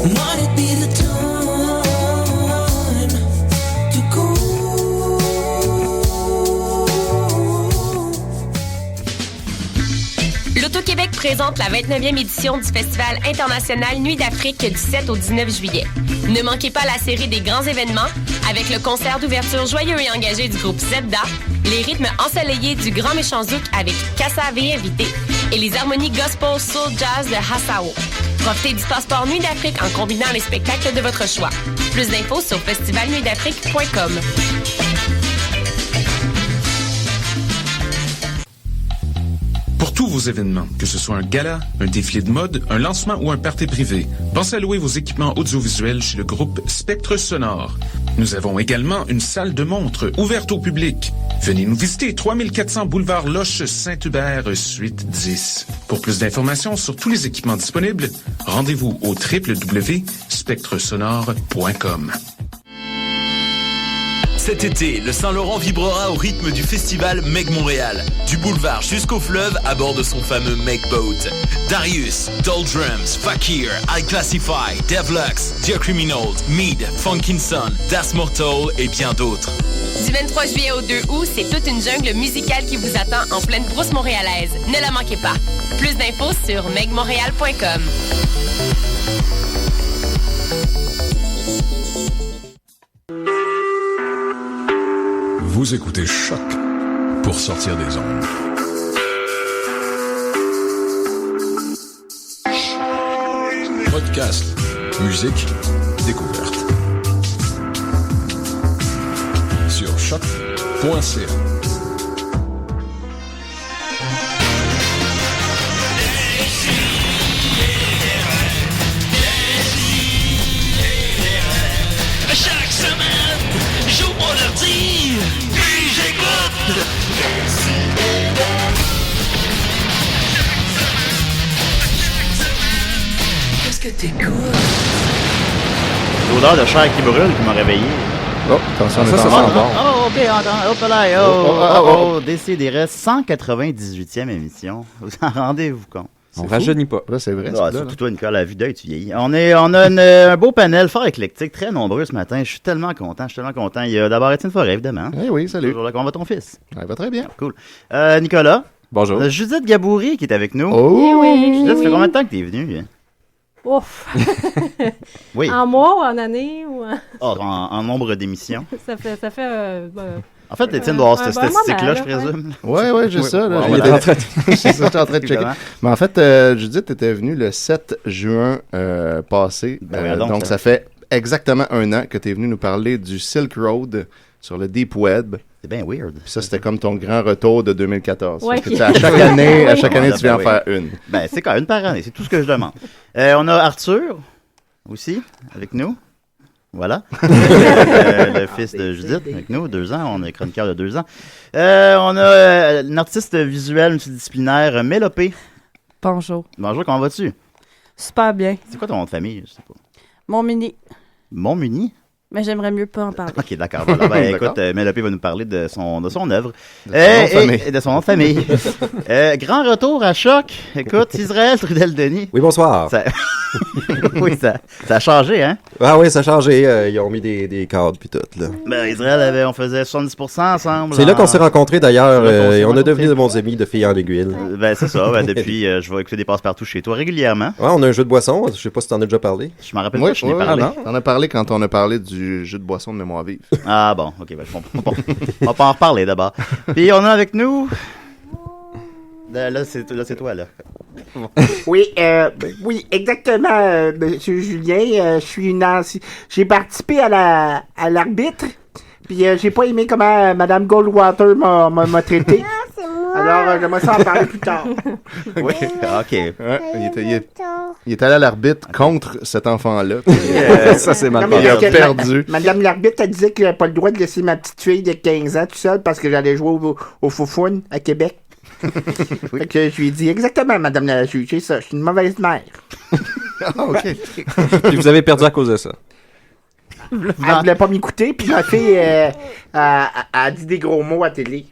Might it be the time to go? L'Auto-Québec présente la 29e édition du Festival international Nuit d'Afrique du 7 au 19 juillet. Ne manquez pas la série des grands événements avec le concert d'ouverture joyeux et engagé du groupe Zebda, les rythmes ensoleillés du Grand Méchant Zouk avec Kassavé invité et les harmonies gospel soul jazz de Hassao. Profitez du passeport Nuit d'Afrique en combinant les spectacles de votre choix. Plus d'infos sur festivalnuitdafrique.com. Pour tous vos événements, que ce soit un gala, un défilé de mode, un lancement ou un party privé, pensez à louer vos équipements audiovisuels chez le groupe Spectre Sonore. Nous avons également une salle de montre ouverte au public. Venez nous visiter, 3400 boulevard Loche Saint-Hubert, suite 10. Pour plus d'informations sur tous les équipements disponibles, rendez-vous au www.spectresonore.com. Cet été, le Saint-Laurent vibrera au rythme du festival Meg Montréal. Du boulevard jusqu'au fleuve à bord de son fameux Meg Boat. Darius, Doldrums, Fakir, I Classify, Devlux, Dear Criminals, Mead, Funkinson, Das Mortal et bien d'autres. Du 23 juillet au 2 août, c'est toute une jungle musicale qui vous attend en pleine brousse montréalaise. Ne la manquez pas. Plus d'infos sur megmontréal.com. Vous écoutez Choc pour sortir des ondes. Podcast, musique, découverte. Sur choc.ca. Chaque semaine, j'ouvre mon ordi, puis j'écoute. Qu'est-ce que t'écoutes? L'odeur de chair qui brûle qui m'a réveillé. Oh, attention, ça on est en bord. Oh, ok, hop là, décidérez, 198e émission. Vous en rendez-vous compte? On rajeunit pas. Là, c'est vrai. Surtout toi, Nicolas, à vue d'œil, tu vieillis. On a un beau panel fort éclectique, très nombreux ce matin. Je suis tellement content. Il y a d'abord Étienne Forêt, évidemment. Oui, salut. Toujours là. Comment va ton fils? Il va très bien. Cool. Nicolas. Bonjour. Judith Gaboury qui est avec nous. Oh! Oui. Judith, ça fait combien de temps que tu es venue? Ouf! Oui. En mois ou en année? Ou... en nombre d'émissions. Ça fait en fait, Étienne doit avoir cette bon statistique-là, moment, je présume. Oui, j'ai ça. Là, On est en train de... J'étais en train de checker. Mais en fait, Judith était venue le 7 juin passé. Donc, ça fait exactement un an que tu es venu nous parler du Silk Road sur le Deep Web. C'est bien weird. Puis ça, c'était comme ton grand retour de 2014. Ouais. Parce que, à chaque année, tu viens en faire une. Ben, c'est quand même une par année, c'est tout ce que je demande. On a Arthur, aussi, avec nous. Voilà. Le fils de Judith, avec nous, 2 ans. On a chroniqueur de 2 ans. On a une artiste visuelle multidisciplinaire, Mélopée. Bonjour. Bonjour, comment vas-tu? Super bien. C'est quoi ton nom de famille? Je sais pas. Montmuni. Montmuni? Mais j'aimerais mieux pas en parler. Ok, d'accord. Voilà. Ben, écoute, Mélopée va nous parler de son œuvre. De son nom de famille. Grand retour à Choc. Écoute, Israël Trudel-Denis. Oui, bonsoir. Oui, ça a changé, hein? Ah oui, ça a changé. Ils ont mis des cadres puis tout, là. Ben, Israël on faisait 70% ensemble. C'est là qu'on s'est rencontrés, d'ailleurs, et on a devenu de bons amis de filles en aiguille. Ben, c'est ça. Ben, depuis, je vais écouter des passe-partout chez toi régulièrement. Ouais, on a un jeu de boisson. Je sais pas si t'en as déjà parlé. Je m'en rappelle pas, je n'ai parlé. On a parlé quand on a parlé du jeu de boisson de mémoire vive. Ah bon, ok, ben, on va pas en reparler d'abord. Puis on a avec nous... Là, c'est toi, là. Oui, exactement, Monsieur Julien. Je suis j'ai participé à l'arbitre, puis j'ai pas aimé comment Madame Goldwater m'a traité. Alors, j'aimerais ça en parler plus tard. Oui, ok. Ouais, il est allé à l'arbitre contre cet enfant-là. Ça, c'est mal Il a perdu. Madame l'arbitre, elle disait que j'avais pas le droit de laisser ma petite fille de 15 ans tout seul parce que j'allais jouer au Foufoune à Québec. Fait que je lui ai dit exactement, Madame la juge, c'est ça, je suis une mauvaise mère. Ah, ok. Puis vous avez perdu à cause de ça. Elle voulait pas m'écouter, puis ma fille a dit des gros mots à télé.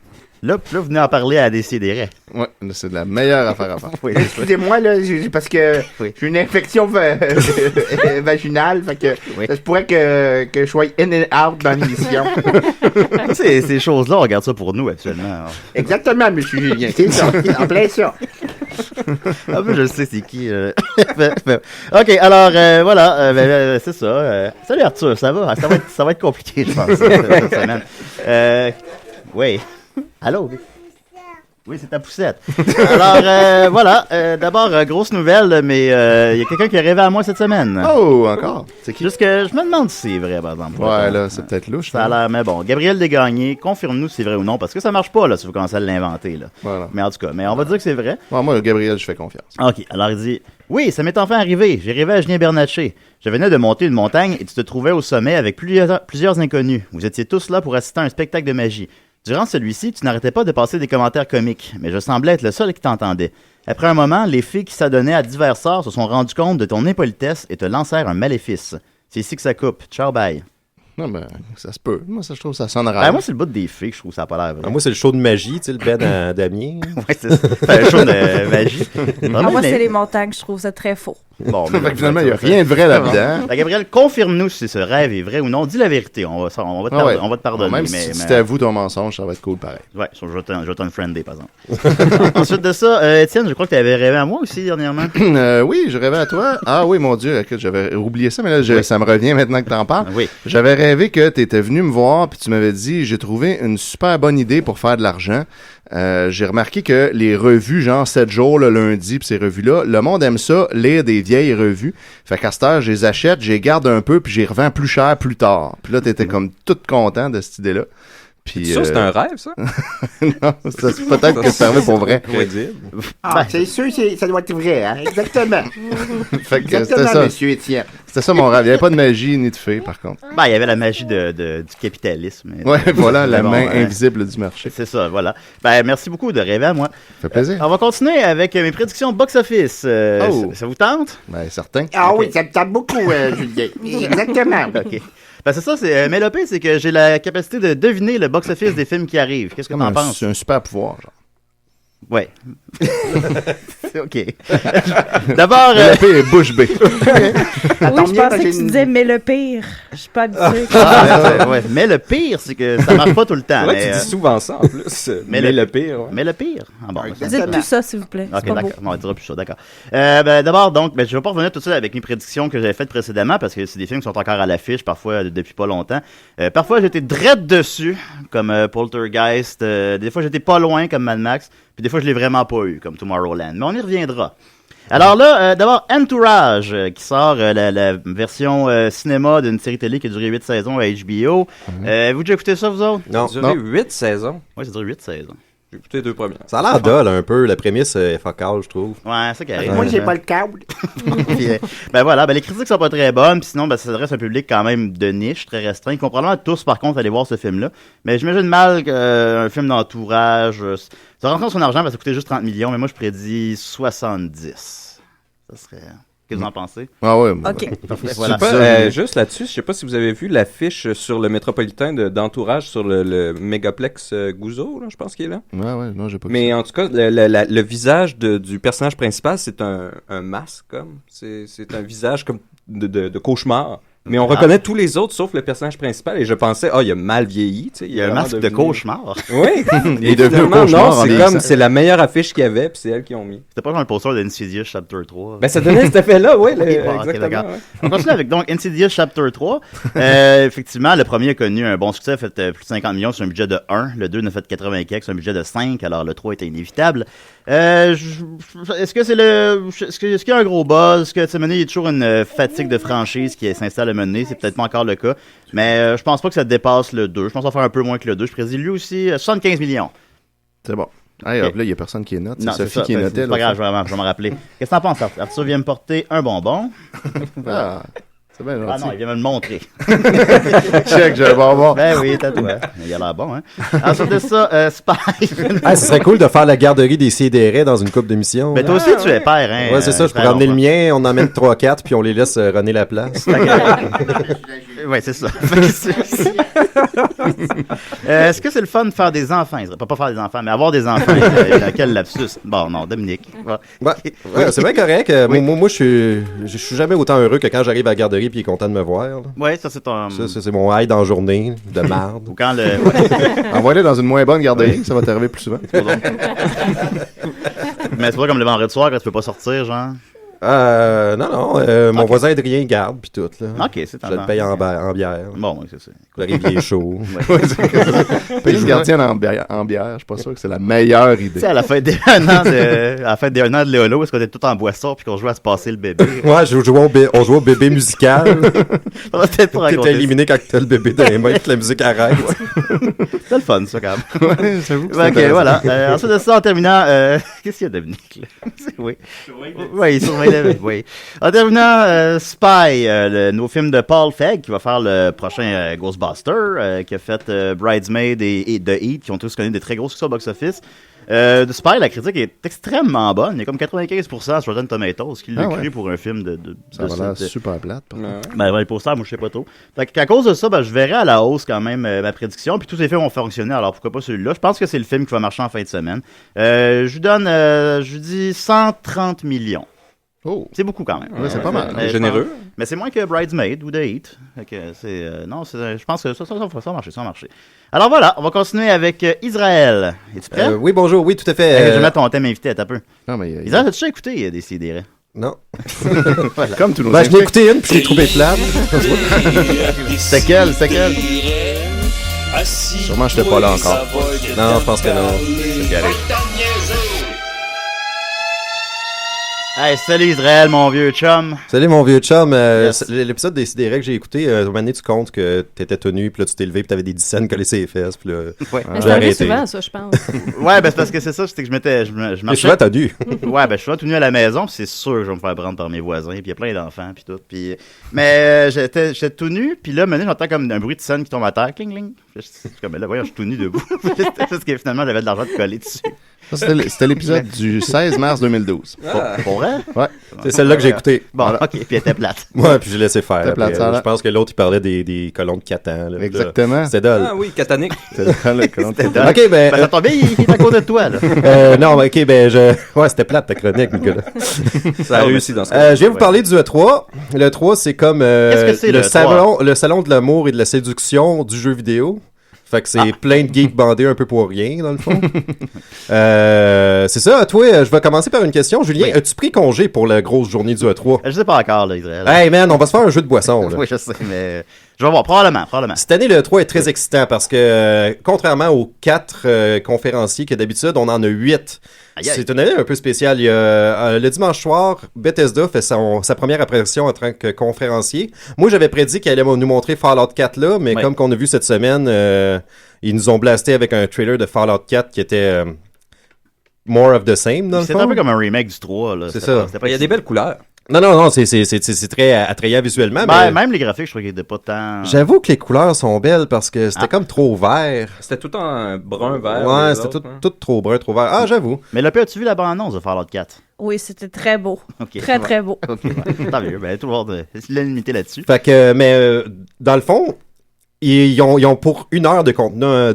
Là, vous venez en parler à Décideret. Ouais, c'est de la meilleure affaire à faire. Oui, Excusez-moi, là, parce que j'ai une infection vaginale, fait que ça se pourrait que je sois in and out dans l'émission. Ces choses-là, on regarde ça pour nous, actuellement. Exactement, M. Julien, c'est ça, en plein ça. Ah, mais je sais c'est qui. OK, alors, voilà, c'est ça. Salut Arthur, ça va? Ça va être compliqué, je pense, cette semaine. Oui. Allô? Oui, c'est ta poussette. Alors, voilà. D'abord, grosse nouvelle, mais il y a quelqu'un qui est rêvé à moi cette semaine. Oh, encore? C'est qui? Juste que je me demande si c'est vrai, par exemple. Ouais, là, c'est peut-être louche. Ça a l'air, mais bon. Gabriel Desgagnés, confirme-nous si c'est vrai ou non, parce que ça marche pas, là, si vous commencez à l'inventer, là. Voilà. Mais en tout cas, on va dire que c'est vrai. Ouais, moi, Gabriel, je fais confiance. OK, alors il dit... Oui, ça m'est enfin arrivé. J'ai rêvé à Julien Bernatchez. Je venais de monter une montagne et tu te trouvais au sommet avec plusieurs inconnus. Vous étiez tous là pour assister à un spectacle de magie. Durant celui-ci, tu n'arrêtais pas de passer des commentaires comiques, mais je semblais être le seul qui t'entendait. Après un moment, les filles qui s'adonnaient à divers sorts se sont rendues compte de ton impolitesse et te lancèrent un maléfice. C'est ici que ça coupe. Ciao, bye. Non, ben, ça se peut. Moi, ça, je trouve ça sonne rare. Ben, moi, c'est le bout des filles que je trouve ça n'a pas l'air vrai. Moi, c'est le show de magie, tu sais, le Ben à Damien. Ouais, c'est ça. C'est un show de magie. Moi, c'est les montagnes, je trouve ça très faux. Bon, mais finalement, il n'y a rien de vrai là-dedans. Gabriel, confirme-nous si ce rêve est vrai ou non. Dis la vérité, on va te pardonner. Même si c'était à vous ton mensonge, ça va être cool pareil. Ouais, je vais t'unfriender, par exemple. Ensuite de ça, Étienne, je crois que tu avais rêvé à moi aussi dernièrement. Oui, je rêvais à toi. Ah oui, mon Dieu, écoute, j'avais oublié ça, mais là, ça me revient maintenant que tu en parles. Oui. J'avais rêvé que tu étais venu me voir, puis tu m'avais dit, j'ai trouvé une super bonne idée pour faire de l'argent. J'ai remarqué que les revues, genre 7 jours le lundi, pis ces revues-là, le monde aime ça, lire des vieilles revues. Fait qu'à cette heure, je les achète, je les garde un peu, puis je les revends plus cher plus tard. Puis là, t'étais comme tout content de cette idée-là. Puis, sûr c'est un rêve, ça? Non, c'est peut-être que ça servait pour vrai. C'est sûr, ça doit être vrai, hein? Exactement. Fait que exactement, ça, monsieur Étienne. C'était ça mon rêve. Il n'y avait pas de magie ni de fée, par contre. Ben, il y avait la magie du capitalisme. Ouais, voilà, la main invisible du marché. C'est ça, voilà. Ben, merci beaucoup de rêver à moi. Ça fait plaisir. On va continuer avec mes prédictions box-office. Ça vous tente? Ben, certain. Ah oui, ça me tente beaucoup, Julien. Exactement. OK. Ben c'est ça, mais le pire, c'est que j'ai la capacité de deviner le box-office des films qui arrivent. Qu'est-ce que t'en penses? C'est un super pouvoir, genre. Ouais. OK. D'abord... Le pire est bouche bée. Oui, je pensais que tu disais « mais le pire ». Je suis pas habituée. Ouais. Mais le pire, c'est que ça marche pas tout le temps. Ouais, tu dis souvent ça, en plus. Mais le pire. Ouais. Mais le pire. Ah, bon, dites plus ça, s'il vous plaît. OK, d'accord. On dira plus ça, d'accord. D'abord, donc, je vais pas revenir tout de suite avec mes prédictions que j'avais faites précédemment, parce que c'est des films qui sont encore à l'affiche, parfois depuis pas longtemps. Parfois, j'étais drette dessus, comme Poltergeist. Des fois, j'étais pas loin, comme Mad Max. Puis des fois, je l'ai vraiment pas eu, comme Tomorrowland. Mais on y reviendra. Alors là, d'abord, Entourage, qui sort la version cinéma d'une série télé qui a duré 8 saisons à HBO. Avez-vous déjà écouté ça, vous autres? Non. Ça a duré 8 saisons? Oui, ça a duré 8 saisons. J'ai écouté les 2 premières. Ça a l'air dull un peu, la prémisse est focale, je trouve. Ouais, ça qui arrive. Moi, j'ai pas le câble. Puis, ben voilà, les critiques sont pas très bonnes, puis sinon, ça s'adresse à un public quand même de niche, très restreint. Ils vont probablement tous, par contre, aller voir ce film-là. Mais j'imagine mal qu'un film d'entourage, ça rentre son argent, parce que ça coûtait juste 30 millions, mais moi, je prédis 70. Ça serait... Qu'est-ce que vous en pensez? Ah ouais. OK. Voilà. Juste là-dessus, je sais pas si vous avez vu l'affiche sur le métropolitain d'entourage sur le mégaplex Gouzeau, là, je pense qu'il est là. Ouais, non, j'ai pas vu. Mais en tout cas, le visage du personnage principal, c'est un masque, comme. C'est un visage comme de cauchemar. Mais on reconnaît tous les autres sauf le personnage principal et je pensais, il a mal vieilli, tu sais. Il y a un masque de cauchemar. Oui. Il est devenu cauchemar. Non, c'est la meilleure affiche qu'il y avait puis c'est elle qui ont mis. C'était pas dans le poster d'Insidious Chapter 3. Ben, ça donnait cet effet-là, oui. Exactement. Ouais. On continue avec donc Insidious Chapter 3. Effectivement, le premier a connu un bon succès, a fait plus de 50 millions sur un budget de 1. Le 2 n'a fait 80 quelques sur un budget de 5. Alors le 3 était inévitable. Est-ce qu'il y a un gros buzz? Est-ce que, tu sais, il y a toujours une fatigue de franchise qui s'installe à mener? C'est peut-être pas encore le cas. Mais je pense pas que ça dépasse le 2. Je pense qu'on va faire un peu moins que le 2. Je prédis lui aussi 75 millions. C'est bon. Hey, hop, là, il n'y a personne qui est note. C'est Sophie qui est notée. C'est pas grave, je vais m'en rappeler. Qu'est-ce que t'en penses, Arthur? Arthur vient me porter un bonbon. C'est bien gentil. Ah non, il vient me le montrer. Check, j'ai un bonbon. Ben oui, t'as toi. Il a l'air bon, hein. Ensuite de ça, Spy. Ce serait cool de faire la garderie des CDR dans une couple d'émissions. Ben toi aussi, tu es père, hein. Ouais, c'est ça. Je pourrais emmener le mien, on en emmène 3-4, puis on les laisse runner la place. Ouais, c'est ça. Est-ce que c'est le fun de faire des enfants? Pas faire des enfants, mais avoir des enfants. Quel lapsus. Bon, non, Dominique. Ouais, c'est bien correct. Moi, je suis jamais autant heureux que quand j'arrive à la garderie et il est content de me voir. Ouais, ça, c'est ton... Ça, c'est mon high dans la journée de marde. Ou quand le... Envoie-le dans une moins bonne garderie, ça va t'arriver plus souvent. Mais c'est pas comme le vendredi soir quand tu peux pas sortir, genre? Non, mon voisin Adrien garde puis tout là. Ok, c'est je le paye en bière. Bon, oui, c'est ça. Le rivier est chaud. Payer le gardien en bière, je suis pas sûr que c'est la meilleure idée. Tu sais, à la fête des 1 an de Léolo, est-ce qu'on était tout en boisson puis qu'on jouait à se passer le bébé? Ouais, on jouait au bébé musical. On va peut-être pas raconter. T'es éliminé quand t'as le bébé dans les mains et que la musique arrête. C'est le fun, ça, quand même. Ouais, j'avoue que ok, voilà. Ensuite de ça, en terminant, qu'est-ce qu'il y a, Dominique, là? Oui. Oui, il surveille. Oui. En terminant, Spy, le nouveau film de Paul Feig, qui va faire le prochain Ghostbuster, qui a fait Bridesmaid et The Heat, qui ont tous connu des très gros succès au box-office. De Spy, la critique est extrêmement bonne. Il y a comme 95% sur Rotten Tomatoes, ce qui l'a cru pour un film de ça va l'air super plate. Ben, les posters, moi, je sais pas trop. Fait qu'à cause de ça, ben, je verrai à la hausse quand même ma prédiction. Puis tous les films vont fonctionner, alors pourquoi pas celui-là? Je pense que c'est le film qui va marcher en fin de semaine. Je lui dis 130 millions. Oh. C'est beaucoup quand même. Ouais, c'est pas mal. Généreux. Mais c'est moins que Bridesmaid ou The Heat. Je pense que ça va marcher. Alors voilà, on va continuer avec Israël. Es-tu prêt? Oui, bonjour, oui, tout à fait. Je vais mettre ton thème invité à peu. Non, mais Israël, as-tu déjà écouté Décidérez? Non. Voilà. Comme tous nos je l'ai écouté une, puis je l'ai trouvé plate. C'est quelle? Sûrement, je n'étais pas là encore. Non, je pense que non. C'est qui arrive. Hey, salut Israël, mon vieux chum. Salut mon vieux chum. L'épisode des Sidérés que j'ai écouté, un moment donné, tu comptes que t'étais tenu, puis là tu t'es levé, puis t'avais des dizaines collées sur les fesses, puis là. Ouais. Mais ça arrive souvent, ça, je pense. Ouais, ben c'est parce que c'est ça, c'était que je marchais. Mais souvent, t'as dû. Ouais, ben je suis souvent tenu à la maison, puis c'est sûr que je vais me faire prendre par mes voisins, puis il y a plein d'enfants, puis tout. Puis... Mais j'étais tout nu, puis là, maintenant, j'entends comme un bruit de scène qui tombe à terre, cling, cling. Je suis comme, là, voyons, je suis tout nu debout. Parce que finalement, j'avais de l'argent de coller dessus. C'était l'épisode du 16 mars 2012. Pour vrai? Ouais. C'est celle-là que j'ai écouté. Bon, ok, puis elle était plate. Ouais, puis j'ai laissé faire. C'était plate, je pense que l'autre, il parlait des colons de Catan. Là, exactement. C'était dole. Ah oui, catanique. C'était le colon de Catan. Ok, ben. Ça tombe bien, il est à côté de toi, là. Non, ok, ouais, c'était plate ta chronique, Nicolas. Ça a réussi dans ce cas. Je vais vous parler du E3. Le E3, c'est comme Qu'est-ce que c'est, le salon de l'amour et de la séduction du jeu vidéo. Fait que c'est plein de geeks bandés un peu pour rien, dans le fond. C'est ça, toi, je vais commencer par une question. Julien, as-tu pris congé pour la grosse journée du E3? Je sais pas encore, là, Israël. Hey man, on va se faire un jeu de boisson, là. Oui, je sais, mais je vais voir, probablement. Cette année, le E3 est très excitant parce que, contrairement aux 4 conférenciers que d'habitude, on en a 8. C'est une année un peu spéciale. Il y a, le dimanche soir, Bethesda fait sa première apparition en tant que conférencier. Moi, j'avais prédit qu'elle allait nous montrer Fallout 4 là, mais comme qu'on a vu cette semaine, ils nous ont blasté avec un trailer de Fallout 4 qui était more of the same, dans le fond. C'est un peu comme un remake du 3, là. C'est ça. Il y a des belles couleurs. Non, c'est très attrayant visuellement. Ben, mais... Même les graphiques, je trouve qu'ils étaient pas tant... J'avoue que les couleurs sont belles parce que c'était comme trop vert. C'était tout en brun, vert. Ouais, c'était tout trop brun, trop vert. Ah, j'avoue. Mais là, as-tu vu la bande-annonce de Fallout 4? Oui, c'était très beau. Okay, très beau. OK, tant mieux. Ben, tout le monde est l'unanimité là-dessus. Fait que, mais dans le fond... Ils ont pour 1 heure de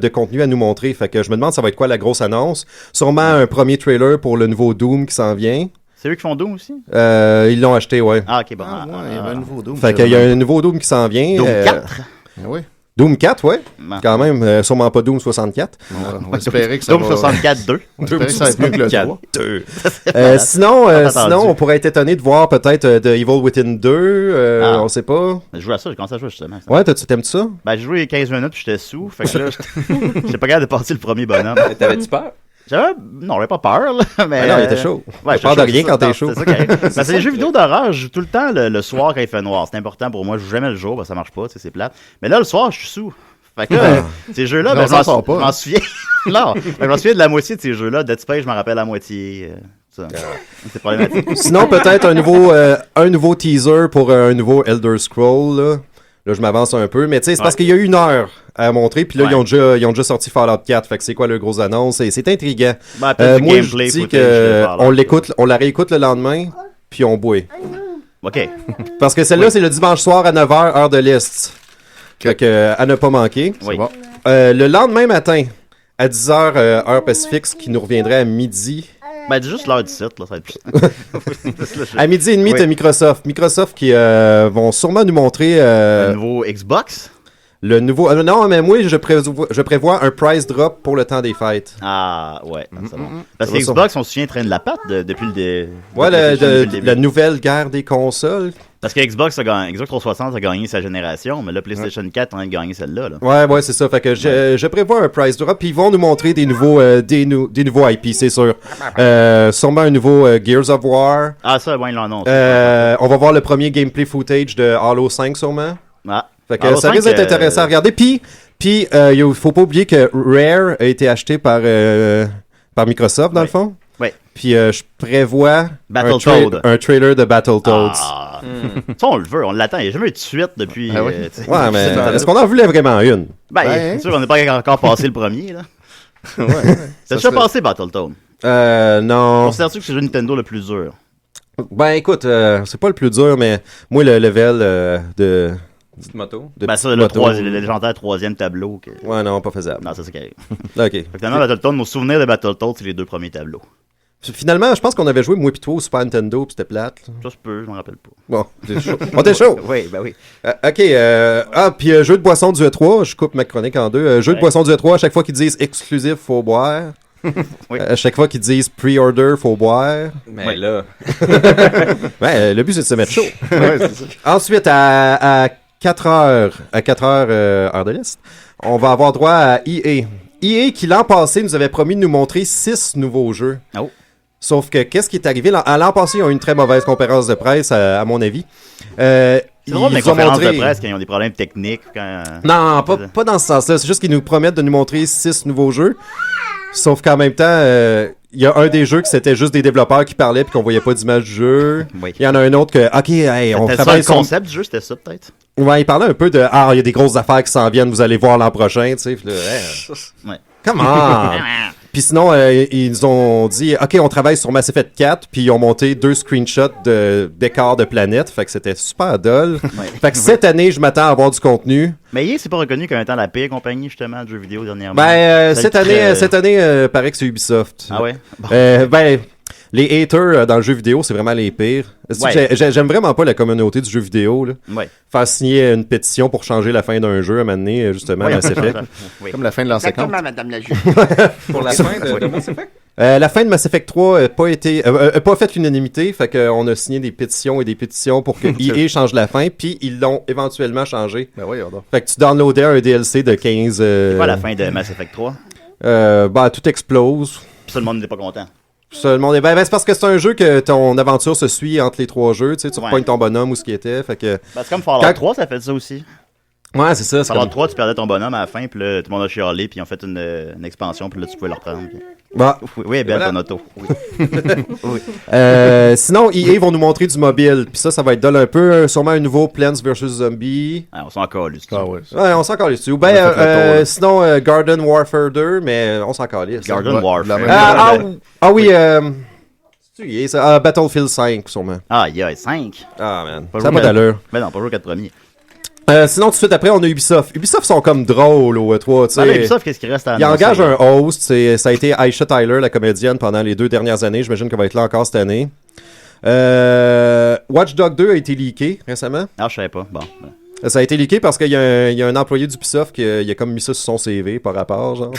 contenu à nous montrer. Fait que je me demande ça va être quoi la grosse annonce. Sûrement un premier trailer pour le nouveau Doom qui s'en vient. C'est eux qui font Doom aussi? Ils l'ont acheté, ouais. Ah, ok, bon. Il y avait un nouveau Doom. Fait qu'il y a un nouveau Doom qui s'en vient. Doom 4? Oui. Doom 4, ouais. Quand même, sûrement pas Doom 64. On va espérer que ça Doom 64-2. On espérer que ça va être mieux que le 3. 2. Sinon, on pourrait être étonné de voir peut-être The Evil Within 2. On sait pas. Je joue à ça, j'ai commencé à jouer justement. Ouais, t'aimes-tu ça? Ben, j'ai joué 15 minutes puis j'étais sous. Fait que là, j'étais pas capable de passer le premier bonhomme. T'avais-tu peur? Non, j'avais pas peur, là. Mais, non, il était chaud. Ouais, t'as peur de rien quand t'es chaud. C'est ça qui arrive. Ben, c'est les jeux vidéo d'horreur, je joue tout le temps le soir quand il fait noir. C'est important pour moi. Je joue jamais le jour, ben, ça marche pas, c'est plate. Mais là, le soir, je suis sous. Fait que là, ces jeux-là, ben, je m'en souviens. Non, je m'en souviens de la moitié de ces jeux-là. Dead Space, je m'en rappelle la moitié. C'est problématique. Sinon, peut-être un nouveau teaser pour un nouveau Elder Scroll, là. Là, je m'avance un peu, mais tu sais, c'est parce qu'il y a 1 heure à montrer, puis là, ils ont déjà sorti Fallout 4, fait que c'est quoi leur grosse annonce, et c'est intriguant. Moi, je dis qu'on la réécoute le lendemain, puis on boit. OK. Parce que celle-là, c'est le dimanche soir à 9h, heure de l'Est. Fait que, à ne pas manquer. Oui. Bon. Le lendemain matin, à 10h, heure Pacifique, ce qui nous reviendrait à midi. Ben, dis juste l'heure 17, là, ça va être plus. À midi et demi, t'as Microsoft. Microsoft qui vont sûrement nous montrer... le nouveau Xbox? Le nouveau... non, mais moi, je prévois un price drop pour le temps des fêtes. Ah, ouais, c'est bon. Parce que Xbox, on se souvient, traîne la patte depuis le début. La nouvelle guerre des consoles. Parce que Xbox 360 a gagné sa génération, mais là, PlayStation 4 est en train de gagner celle-là. Là. Ouais, c'est ça. Fait que je prévois un price drop, puis ils vont nous montrer des nouveaux IP, c'est sûr. Sûrement un nouveau Gears of War. Ah, ça, bon, ils l'annoncent. On va voir le premier gameplay footage de Halo 5, sûrement. Ah. Fait que ça risque d'être intéressant à regarder. Puis il faut pas oublier que Rare a été acheté par Microsoft, dans le fond. Oui. Puis je prévois un trailer de Battletoads. Ah. Ça, on le veut, on l'attend. Il n'y a jamais eu de suite depuis... ouais, mais est-ce qu'on en voulait vraiment une? C'est sûr, on n'est pas encore passé le premier. Là. T'as déjà passé Battletoads? Non. Considères-tu que c'est le jeu Nintendo le plus dur? Ben écoute, c'est pas le plus dur, mais moi, le level de... Petite moto. Le légendaire troisième tableau. Ouais, non, pas faisable. Non, c'est ça qui arrive. OK. Finalement, Battletoads, nos souvenirs de Battletoads, c'est les deux premiers tableaux. Finalement, je pense qu'on avait joué, moi pis toi, au Super Nintendo, pis c'était plate. Là. Ça se peut, je m'en rappelle pas. Bon, t'es chaud. On était chaud. Oui, ben oui. OK, puis jeu de boisson du E3, je coupe ma chronique en deux. Jeu de boisson du E3, à chaque fois qu'ils disent exclusif, faut boire. Oui. À chaque fois qu'ils disent pre-order, faut boire. Mais là... Ouais, le but, c'est de se mettre chaud. Ouais, c'est ça. Ensuite, à 4 heures, heure de l'Est, on va avoir droit à EA. EA qui l'an passé nous avait promis de nous montrer 6 nouveaux jeux. Oh. Sauf que qu'est-ce qui est arrivé? L'an passé, ils ont eu une très mauvaise conférence de presse, à mon avis. C'est drôle les conférences de presse quand ils ont des problèmes techniques. Non, pas dans ce sens-là. C'est juste qu'ils nous promettent de nous montrer 6 nouveaux jeux. Sauf qu'en même temps, il y a un des jeux que c'était juste des développeurs qui parlaient puis qu'on voyait pas d'image du jeu. Oui. Il y en a un autre que, OK, hey, on travaille sur... le concept du jeu, c'était ça peut-être? Ouais, il parlait un peu de, il y a des grosses affaires qui s'en viennent, vous allez voir l'an prochain, tu sais. Ouais. Come on! Puis sinon, ils nous ont dit, OK, on travaille sur Mass Effect 4, puis ils ont monté 2 screenshots de décors de planètes, fait que c'était super dull. Ouais. Fait que cette année, je m'attends à avoir du contenu. Mais EA, c'est pas reconnu comme étant la pire compagnie, justement, de jeux vidéo dernièrement. Ben, cette année, paraît que c'est Ubisoft. Ah ouais? Bon. Ben, les haters dans le jeu vidéo, c'est vraiment les pires. Ouais. J'aime vraiment pas la communauté du jeu vidéo. Là. Ouais. Faire signer une pétition pour changer la fin d'un jeu à un moment donné, justement, Mass Effect. Oui. Comme la fin de l'an 50. Exactement, madame la juge. Pour la fin de Mass Effect? La fin de Mass Effect 3 n'a pas fait l'unanimité, fait qu'on a signé des pétitions et des pétitions pour que EA change la fin, puis ils l'ont éventuellement changé. Ben oui, fait que tu downloadais un DLC de 15... C'est quoi la fin de Mass Effect 3? Ben, tout explose. Puis tout le monde n'était pas content. C'est parce que c'est un jeu que ton aventure se suit entre les 3 jeux, tu sais, tu repognes ton bonhomme ou ce qui était, fait que... Ben, c'est comme Fallout 3, ça fait ça aussi. Ouais, c'est ça. Fallout 3, tu perdais ton bonhomme à la fin, puis là, tout le monde a chialé, puis ils ont fait une expansion, puis là, tu pouvais le reprendre. Puis... Bah. Oui, belle ton auto. Oui. Oui. Sinon, EA vont nous montrer du mobile, puis ça va être dull un peu. Sûrement un nouveau Plants vs. Zombies. Ah, on s'en calisse. Ah ouais, on s'en calisse. Ou ben, sinon, Garden Warfare 2, mais on s'en calisse. Garden Warfare. Oui, Battlefield 5, sûrement. Ah, il y a 5. Ah, man. Ça n'a pas d'allure. Mais non, pas jouer aux 4 premiers. Sinon, tout de suite après, on a Ubisoft. Ubisoft sont comme drôles au E3, tu sais. Ubisoft, qu'est-ce qui reste à annoncer? Ils engagent un host. Ça a été Aisha Tyler, la comédienne, pendant les 2 dernières années. J'imagine qu'elle va être là encore cette année. Watch Dogs 2 a été leaké récemment. Ah, je savais pas. Bon. Ça a été leaké parce qu'il y a un employé d'Ubisoft qui a comme mis ça sur son CV par rapport, genre.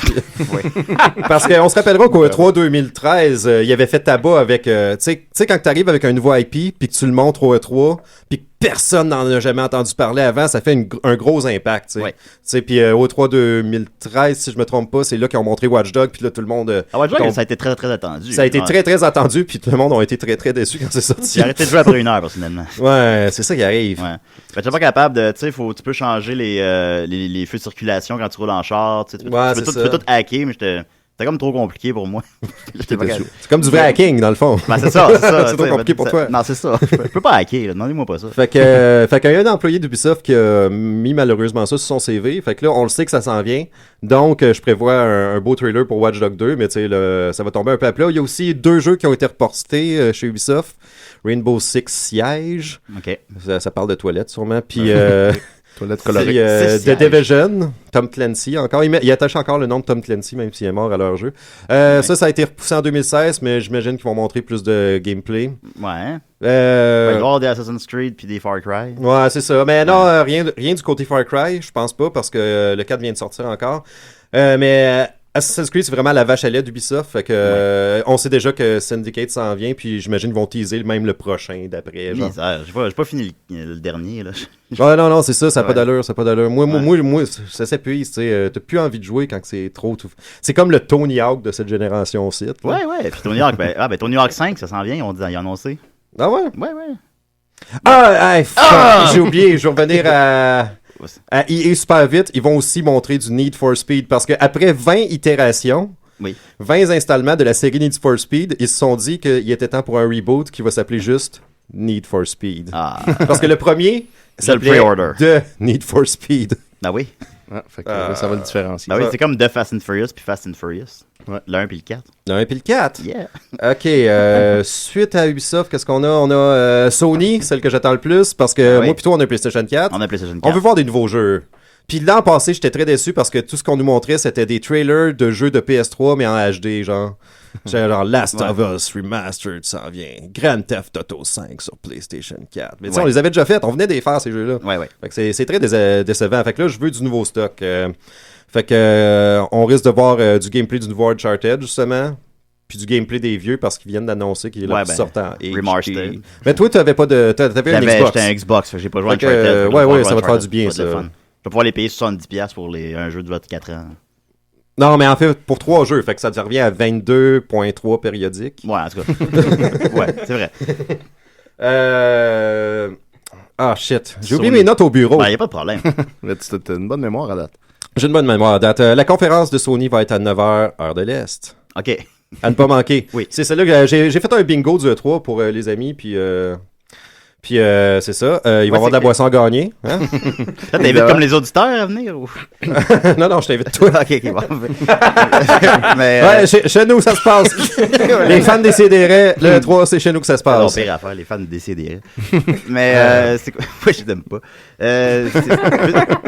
Parce qu'on se rappellera qu'au E3 2013, il avait fait tabac avec... tu sais, quand t'arrives avec un nouveau IP, puis que tu le montres au E3, puis que personne n'en a jamais entendu parler avant, ça fait un gros impact, tu sais. Ouais. Puis au E3 2013, si je me trompe pas, c'est là qu'ils ont montré Watch Dogs, puis là, tout le monde... Watch Dogs, ça a été très, très attendu. Ça a été très, très attendu, puis tout le monde a été très, très déçu quand c'est sorti. J'ai arrêté de jouer après 1 heure, personnellement. Ouais, c'est ça qui arrive. Ouais. Ben, tu n'es pas capable de... Tu sais, tu peux changer les feux de circulation quand tu roules en char. Tu peux tout hacker, mais c'était comme trop compliqué pour moi. C'est comme du vrai hacking, dans le fond. Ben, c'est ça. C'est trop compliqué pour toi. Non, c'est ça. Je peux pas hacker, demandez-moi pas ça. Fait qu'il y a un employé d'Ubisoft qui a mis malheureusement ça sur son CV. Fait que là, on le sait que ça s'en vient. Donc, je prévois un beau trailer pour Watch Dogs 2, mais tu sais, ça va tomber un peu à plat. Il y a aussi 2 jeux qui ont été reportés chez Ubisoft. Rainbow Six Siege. OK. Ça parle de toilettes, sûrement. Puis... Toilette colorée. The Division, Tom Clancy encore. Il attache encore le nom de Tom Clancy, même s'il est mort à leur jeu. Ça a été repoussé en 2016, mais j'imagine qu'ils vont montrer plus de gameplay. Ouais. Il va y avoir des Assassin's Creed puis des Far Cry. Ouais, c'est ça. Mais non, rien du côté Far Cry, je pense pas, parce que le 4 vient de sortir encore. Mais Assassin's Creed, c'est vraiment la vache à lait d'Ubisoft. Fait que on sait déjà que Syndicate s'en vient, puis j'imagine qu'ils vont teaser même le prochain d'après. J'ai pas fini le dernier. Là. Ouais, non, c'est ça, ça n'a pas d'allure, Moi, ça s'épuise, tu sais. T'as plus envie de jouer quand c'est trop tout. C'est comme le Tony Hawk de cette génération-ci. Ouais. Puis Tony Hawk, Tony Hawk 5, ça s'en vient, ils ont annoncé. Ah ouais? Ouais. J'ai oublié, je vais revenir à EA super vite. Ils vont aussi montrer du Need for Speed parce qu'après 20 itérations, 20 installements de la série Need for Speed, ils se sont dit qu'il était temps pour un reboot qui va s'appeler juste Need for Speed. Parce que le premier s'appelait The Need for Speed. Ah oui? Fait que ça va le différencier. Ah oui, c'est comme The Fast and Furious puis Fast and Furious. Ouais. Le 1 puis le 4. Le 1 puis le 4? Yeah. OK, suite à Ubisoft, qu'est-ce qu'on a? On a Sony, celle que j'attends le plus, parce que moi plutôt on a PlayStation 4. On a PlayStation 4. On veut voir des nouveaux jeux. Puis l'an passé, j'étais très déçu parce que tout ce qu'on nous montrait, c'était des trailers de jeux de PS3, mais en HD, genre Last of Us Remastered s'en vient. Grand Theft Auto 5 sur PlayStation 4. Mais tu sais, on les avait déjà fait. On venait de faire, ces jeux-là. Fait que c'est très décevant. Fait que là, je veux du nouveau stock. Fait que on risque de voir du gameplay du nouveau Uncharted, justement. Puis du gameplay des vieux parce qu'ils viennent d'annoncer qu'il est là sortant. Remastered. Mais toi, t'avais pas de. T'avais un Xbox. J'étais un Xbox, fait que j'ai pas joué à Uncharted. Ouais, ça va te faire du bien, ça. Je vais pouvoir les payer 70$ pour un jeu de 24 ans. Non, mais en fait, pour 3 jeux, fait que ça te revient à 22.3 périodiques. Ouais, en tout cas. Ouais, c'est vrai. Ah, shit. J'ai oublié mes notes au bureau. Y a pas de problème. T'as une bonne mémoire à date. J'ai une bonne mémoire à date. La conférence de Sony va être à 9h, heure de l'Est. OK. À ne pas manquer. Oui. C'est celle-là que j'ai fait un bingo du E3 pour les amis, puis c'est ça. Il va y avoir de la boisson à gagner. Hein? T'invites comme les auditeurs à venir? Ou... non, je t'invite toi. OK, bon. Mais, chez nous, ça se passe. Les fans des CDR, le E3, c'est chez nous que ça se passe. C'est pire affaire, les fans des CDR. Mais c'est quoi? Moi, je t'aime pas.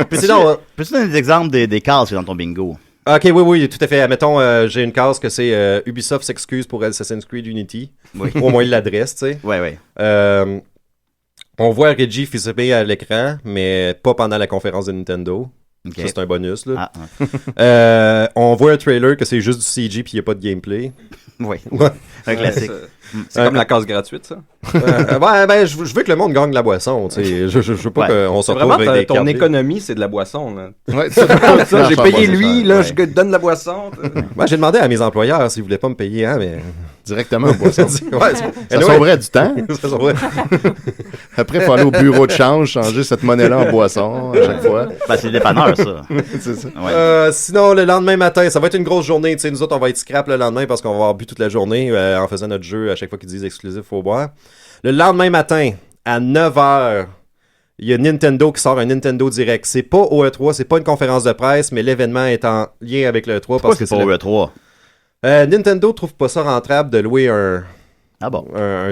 Peux-tu donner des exemples des cases dans ton bingo? Ok, oui, tout à fait. Mettons, j'ai une case que c'est Ubisoft s'excuse pour Assassin's Creed Unity. Oui. Au moins, il l'adresse, tu sais. Ouais. On voit Reggie filmer à l'écran, mais pas pendant la conférence de Nintendo. Okay. Ça, c'est un bonus, là. On voit un trailer que c'est juste du CG puis il n'y a pas de gameplay. Oui. Un classique. C'est comme la case gratuite, ça. Je veux que le monde gagne la boisson, tu sais. Je veux pas qu'on se retrouve avec des ton économie, c'est de la boisson, là. Ouais, ça, j'ai payé lui, là, je donne la boisson. J'ai demandé à mes employeurs s'ils voulaient pas me payer, hein, mais... Directement aux boissons. Ça sauverait du temps. Après, il faut aller au bureau de change, changer cette monnaie-là en boisson à chaque fois. C'est le dépanneur, ça. C'est ça. Sinon, le lendemain matin, ça va être une grosse journée. Tu sais, nous autres, on va être scrap le lendemain parce qu'on va avoir bu toute la journée en faisant notre jeu à chaque fois qu'ils disent exclusif, faut boire. Le lendemain matin, à 9h, il y a Nintendo qui sort un Nintendo Direct. C'est pas au E3, c'est pas une conférence de presse, mais l'événement est en lien avec le E3 parce que c'est pas au E3. Nintendo trouve pas ça rentable de louer un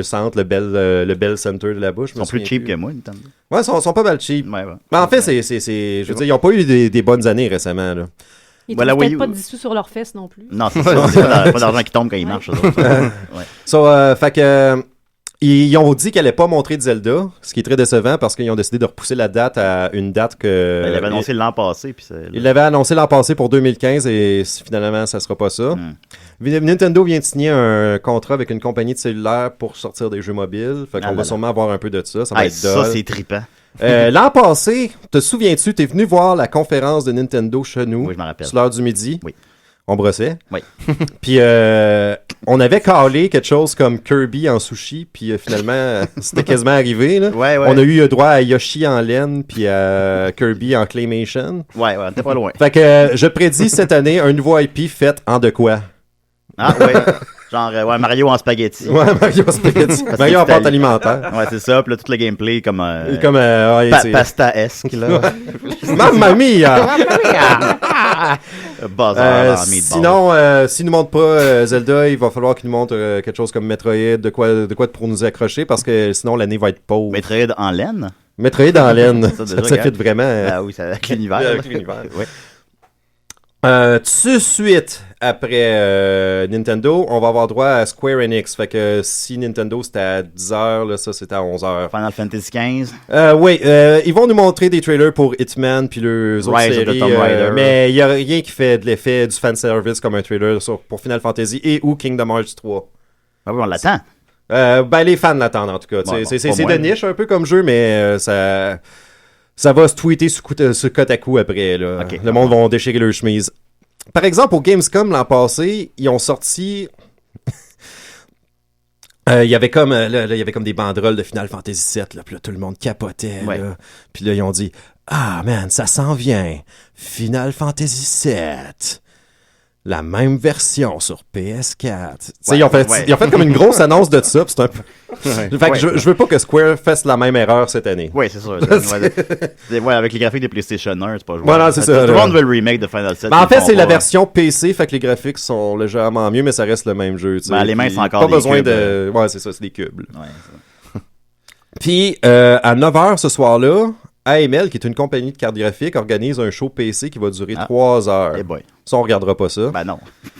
centre, le Bell Center de la bouche. Ils sont plus cheap que moi, Nintendo. Ouais, ils sont pas mal cheap. Ouais. Mais en fait, je veux dire, ils ont pas eu des bonnes années récemment, là. Ils ne trouvent peut-être pas de sous sur leurs fesses non plus. Non, c'est ça. C'est pas d'argent qui tombe quand ils marchent. Fait que... Ils ont dit qu'elle n'allait pas montrer de Zelda, ce qui est très décevant parce qu'ils ont décidé de repousser la date à une date que... Ils l'avaient annoncé l'an passé. Ils l'avaient annoncé l'an passé pour 2015 et finalement, ça ne sera pas ça. Nintendo vient de signer un contrat avec une compagnie de cellulaire pour sortir des jeux mobiles. Fait qu'on va sûrement avoir un peu de ça. Ça va être ça, c'est trippant. L'an passé, te souviens-tu, t'es venu voir la conférence de Nintendo chez nous? Oui, je m'en rappelle. Sur l'heure du midi? Oui. On brossait. Oui. Puis on avait calé quelque chose comme Kirby en sushi, puis finalement, c'était quasiment arrivé. Là. Ouais. On a eu droit à Yoshi en laine, puis à Kirby en claymation. Ouais, t'es pas loin. Fait que je prédis cette année un nouveau IP fait en de quoi? Ah ouais. Genre, Mario en spaghetti. Ouais, Mario en spaghetti. Mario en pâte alimentaire. Ouais, c'est ça. Puis là, tout le gameplay comme... pasta-esque, là. Mamma mia! Sinon, s'ils nous montrent pas Zelda, il va falloir qu'ils nous montrent quelque chose comme Metroid, de quoi pour nous accrocher, parce que sinon, l'année va être pauvre. Metroid en laine? Metroid dans laine. Ça fait vraiment... Ah oui, ça avec l'univers. Avec l'univers. Oui. Tout de suite après Nintendo, on va avoir droit à Square Enix. Fait que si Nintendo c'était à 10h, là, ça c'était à 11h. Final Fantasy XV. Oui, ils vont nous montrer des trailers pour Hitman puis leurs autres séries. Mais il n'y a rien qui fait de l'effet du fanservice comme un trailer pour Final Fantasy et ou Kingdom Hearts 3. Ah oui, on l'attend. Les fans l'attendent en tout cas. Ouais, c'est de niche un peu comme jeu, mais ça va se tweeter sur Kotaku après. Là. Okay. Le monde va déchirer leur chemise. Par exemple, au Gamescom l'an passé, ils ont sorti... il y avait comme des banderoles de Final Fantasy VII, là, puis là, tout le monde capotait. Ouais. Là. Puis là, ils ont dit « Ah, man, ça s'en vient. Final Fantasy VII. La même version sur PS4. » Ils ont fait comme une grosse annonce de ça, puis c'est un peu... Fait que je veux pas que Square fasse la même erreur cette année. Oui, c'est sûr. Avec les graphiques de PlayStation 1, c'est pas jouable. Voilà, c'est ça. Tout le monde veut le remake de Final 7. En fait, c'est la version PC, fait que les graphiques sont légèrement mieux, mais ça reste le même jeu. Les mains sont encore pas des besoin cubes. de... Ouais, c'est ça, c'est des cubes. Ouais, Puis, à 9h ce soir-là, AML, qui est une compagnie de cartes graphiques, organise un show PC qui va durer 3 heures. Eh boy. Ça, on regardera pas ça. Ben non.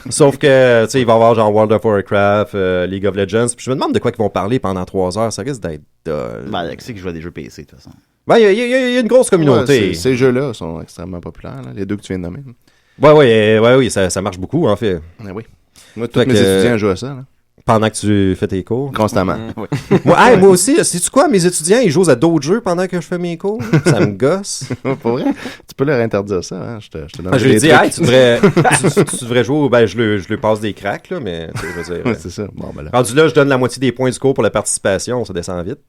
Sauf que, tu sais, il va y avoir genre World of Warcraft, League of Legends. Puis je me demande de quoi ils vont parler pendant 3 heures. Ça risque d'être... Qui c'est qui joue à des jeux PC, de toute façon? Ben, il y a une grosse communauté. Ouais, ces jeux-là sont extrêmement populaires, là, les deux que tu viens de nommer. Oui, ça marche beaucoup, en fait. Oui. Moi, tous mes étudiants jouent à ça, là. Pendant que tu fais tes cours? Constamment. Oui. moi aussi, sais-tu quoi? Mes étudiants, ils jouent à d'autres jeux pendant que je fais mes cours. Ça me gosse. Pour vrai? Tu peux leur interdire ça, hein? Je te donne je lui dis, hey, tu devrais jouer. Ben, je lui passe des cracks, là, mais je veux dire. C'est ça. Bon, ben là. Rendu là, je donne la moitié des points du cours pour la participation. Ça descend vite.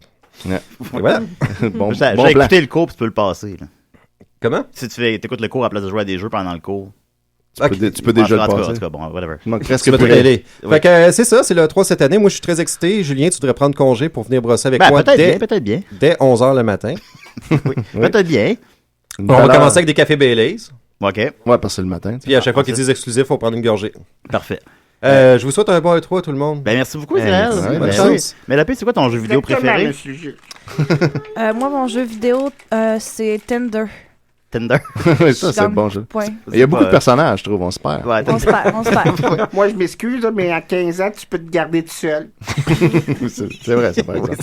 Ouais. Et voilà. J'ai écouté le cours, puis tu peux le passer. Là. Comment? Si tu écoutes le cours à place de jouer à des jeux pendant le cours. Tu peux déjà le passer. En tout cas, bon, whatever. Il manque presque tu peux aller. Fait que c'est ça, c'est le 3 cette année. Moi, je suis très excité. Julien, tu devrais prendre congé pour venir brosser avec moi peut-être bien. Dès 11h le matin. Oui. Peut-être bien. On va commencer avec des cafés Baileys. OK. Ouais, parce que c'est le matin. Puis à chaque fois qu'ils disent exclusif, il faut prendre une gorgée. Parfait. Je vous souhaite un bon E3 tout le monde. Ben merci beaucoup, Israël. Bonne chance. Mais la paix, c'est quoi ton jeu vidéo préféré? Moi, mon jeu vidéo, c'est Tinder. Tinder. Ça, c'est un bon jeu. Il y a beaucoup de personnages, je trouve. On se perd. Ouais, on se perd. Moi, je m'excuse, mais à 15 ans, tu peux te garder tout seul. C'est vrai, ça, par exemple.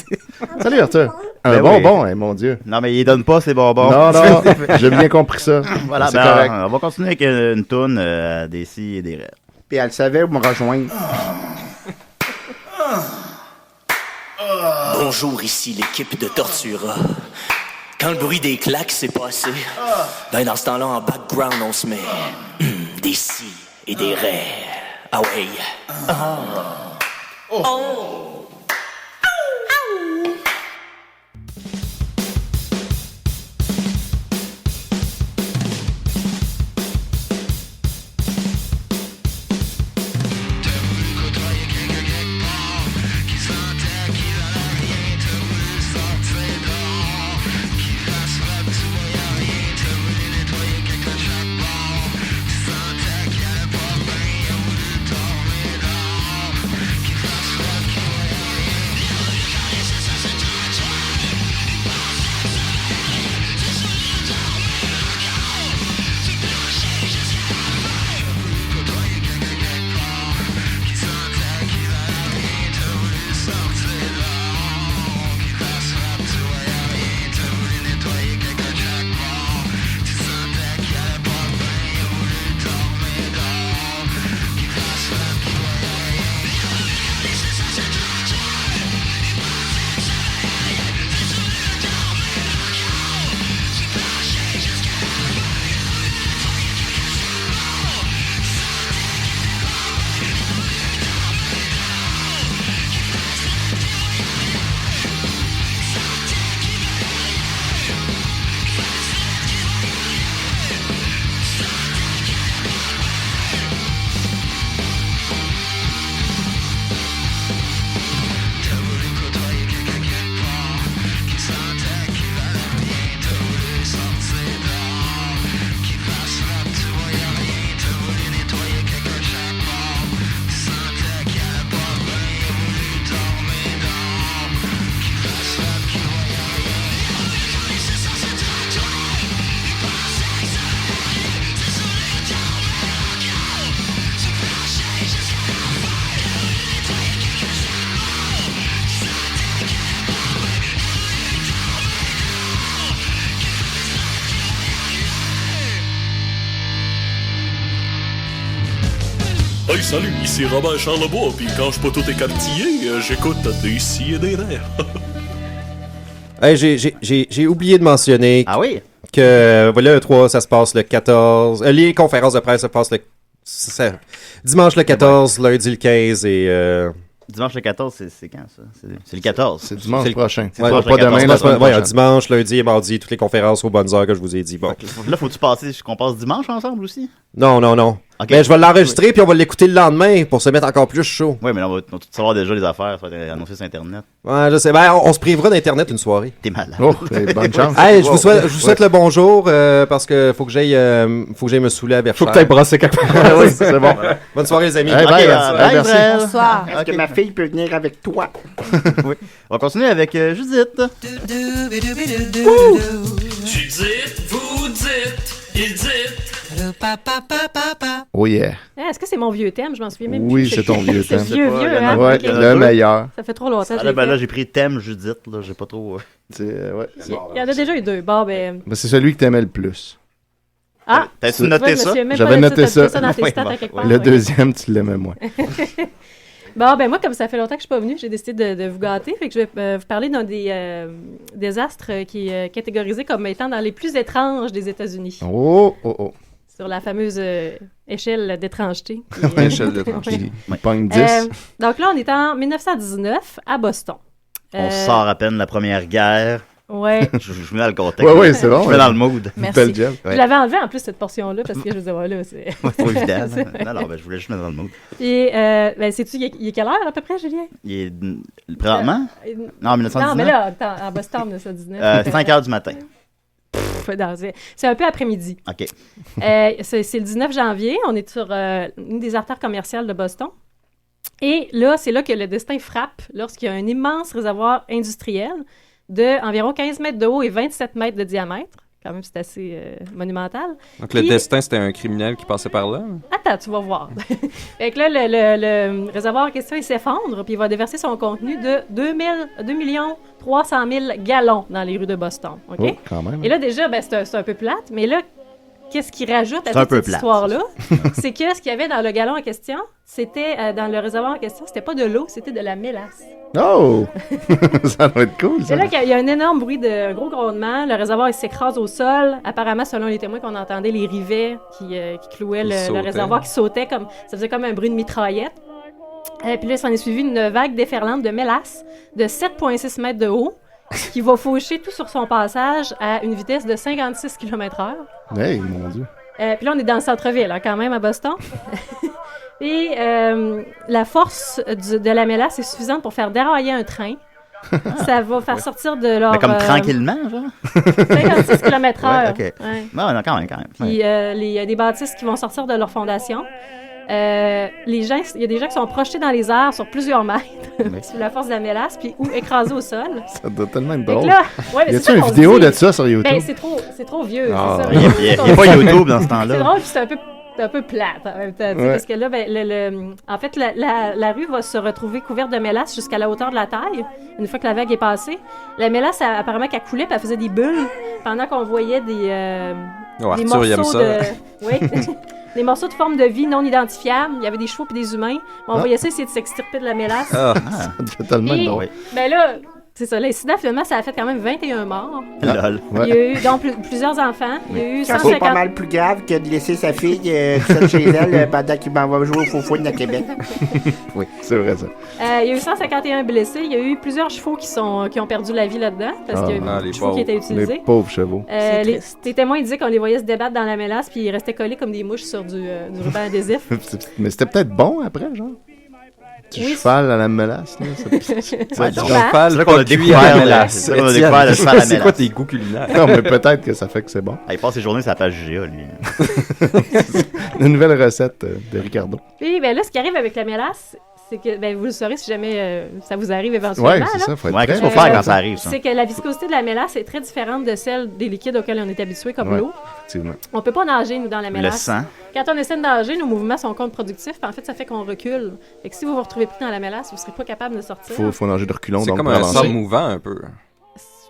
Salut, Arthur. Ben bonbon, mon Dieu. Non, mais il donne pas ses bonbons. Non, j'ai bien compris ça. Voilà, c'est correct. On va continuer avec une toune des si et des rêves. Puis elle savait où me rejoindre. Bonjour, ici l'équipe de Tortura. Quand le bruit des claques s'est passé, ben dans ce temps-là, en background, on se met des si et des rêves. Ah ouais. salut, ici Robert Charlebois, puis quand je suis pas tout écartillé, j'écoute des si et des rêves. Hey, j'ai oublié de mentionner que voilà, E3, ça se passe le 14. Les conférences de presse se passent dimanche le 14, lundi le 15 et... Dimanche le 14, c'est quand ça? C'est le 14. C'est dimanche prochain. C'est pas demain. Dimanche, lundi et mardi, toutes les conférences aux bonnes heures que je vous ai dit. Bon. Okay. Là, faut-tu passer qu'on passe dimanche ensemble aussi? Non. Okay. Ben, je vais l'enregistrer puis on va l'écouter le lendemain pour se mettre encore plus chaud. Oui, mais là, on va tout savoir déjà les affaires. Ça va être annoncé sur Internet. Ouais, je sais. Ben, on se privera d'Internet une soirée. T'es malade. Oh, bonne chance. Hey, je vous souhaite le bonjour parce que faut que j'aille me saouler à Verchères. Faut que t'ailles brasser quelque part. Oui, c'est bon. Bonne soirée, les amis. Hey, bye, Bonsoir. Est-ce que ma fille peut venir avec toi? Oui. On va continuer avec Judith. Judith, vous dites, il dit. Oh yeah. Est-ce que c'est mon vieux thème? Je m'en souviens même plus. Oui, c'est ton vieux thème. C'est vieux, hein? Ouais, Okay. le meilleur. Ça fait trop longtemps. Là, j'ai pris thème Judith. Là, j'ai pas trop... Il y en a déjà eu deux. Bon, ben... C'est celui que t'aimais le plus. Ah! T'as-tu noté ça? J'avais noté ça. Dans tes stats à quelque part, le deuxième, tu l'aimais moins. Bon, ben moi, comme ça fait longtemps que je suis pas venue, j'ai décidé de vous gâter. Fait que je vais vous parler d'un des astres qui est catégorisé comme étant dans les plus étranges des États-Unis. Oh. Sur la fameuse échelle d'étrangeté. Échelle d'étrangeté. Pogne 10. Donc là, on est en 1919 à Boston. On sort à peine de la Première Guerre. Ouais. Je vous mets dans le contexte. Oui, c'est bon. Je mets dans le mood. Merci. Je l'avais enlevé en plus, cette portion-là, parce que je disais, voilà, c'est... C'est trop évident. Non, ben, je voulais juste mettre dans le mood. Et, ben, sais-tu, il est quelle heure à peu près, Julien? Il est présentement? Non, 1919. Non, mais là, en Boston, 1919. 5 heures du matin. C'est un peu après-midi. OK. C'est le 19 janvier. On est sur une des artères commerciales de Boston. Et là, c'est là que le destin frappe lorsqu'il y a un immense réservoir industriel de environ 15 mètres de haut et 27 mètres de diamètre. Quand même, c'est assez monumental. Donc, le destin, c'était un criminel qui passait par là? Attends, tu vas voir. Fait que là, le réservoir en question, il s'effondre, puis il va déverser son contenu de 2 300 000 gallons dans les rues de Boston. OK? Oh, quand même. Et là, déjà, ben, c'est un peu plate, mais là, qu'est-ce qu'il rajoute à toute cette histoire-là? C'est que ce qu'il y avait dans le gallon en question, c'était, dans le réservoir en question, c'était pas de l'eau, c'était de la mélasse. Oh! Ça doit être cool, ça. C'est là qu'il y a un énorme bruit un gros grondement. Le réservoir, il s'écrase au sol. Apparemment, selon les témoins, qu'on entendait les rivets qui clouaient le réservoir, qui sautaient comme... Ça faisait comme un bruit de mitraillette. Puis là, s'en est suivi une vague déferlante de mélasse de 7,6 mètres de haut qui va faucher tout sur son passage à une vitesse de 56 km/h. Hey, mon Dieu. Puis là, on est dans le centre-ville, hein, quand même, à Boston. Et la force de la mélasse est suffisante pour faire dérailler un train. Ça va faire sortir de leur... Mais comme tranquillement, genre? 56 km/h. OK. Ouais. Non, quand même. Puis il y a des bâtisses qui vont sortir de leur fondation. Il y a des gens qui sont projetés dans les airs sur plusieurs mètres sous la force de la mélasse, puis ou écrasés au sol. Ça doit tellement être drôle. Y a-t-il une vidéo de ça sur YouTube? Ben, c'est trop vieux. Ah. C'est ça. Il n'y a pas YouTube dans ce temps-là. C'est drôle, puis c'est un peu plate en même temps. Parce que là, ben, en fait, la rue va se retrouver couverte de mélasse jusqu'à la hauteur de la taille, une fois que la vague est passée. La mélasse, apparemment, qu'elle coulait, puis elle faisait des bulles pendant qu'on voyait des morceaux de... Oui. Des morceaux de forme de vie non identifiables. Il y avait des chevaux et des humains. On voyait ça essayer de s'extirper de la mélasse. Ça devait tellement drôle. Ben là, c'est ça. L'incident, finalement, ça a fait quand même 21 morts. Lol. Il y a eu donc plusieurs enfants. Il y a eu Ça, 150... c'est pas mal plus grave que de laisser sa fille seule chez elle pendant qu'il m'en va jouer au faux-fouine à Québec. Oui, c'est vrai ça. Il y a eu 151 blessés. Il y a eu plusieurs chevaux qui ont perdu la vie là-dedans parce qu'il y a eu des chevaux qui étaient utilisés. Les pauvres chevaux. Les témoins disaient qu'on les voyait se débattre dans la mélasse puis ils restaient collés comme des mouches sur du ruban adhésif. Mais c'était peut-être bon après, genre? Du cheval à la mélasse, là. C'est là qu'on a découvert la mélasse. C'est quoi tes goûts culinaires? Non, mais peut-être que ça fait que c'est bon. Il passe ses journées sur la page GA, lui. Une nouvelle recette de Ricardo. Puis, ben là, ce qui arrive avec la mélasse, c'est que, ben, vous le saurez si jamais ça vous arrive éventuellement. Oui, c'est ça. Qu'est-ce qu'il faut faire quand ça arrive, ça? C'est que la viscosité de la mélasse est très différente de celle des liquides auxquels on est habitué, comme l'eau. Effectivement. On peut pas nager, nous, dans la mélasse. Le sang. Quand on essaie de nager, nos mouvements sont contre-productifs. En fait, ça fait qu'on recule. Et que si vous vous retrouvez pris dans la mélasse, vous serez pas capable de sortir. Faut nager de reculons. C'est comme un sang mouvant, un peu.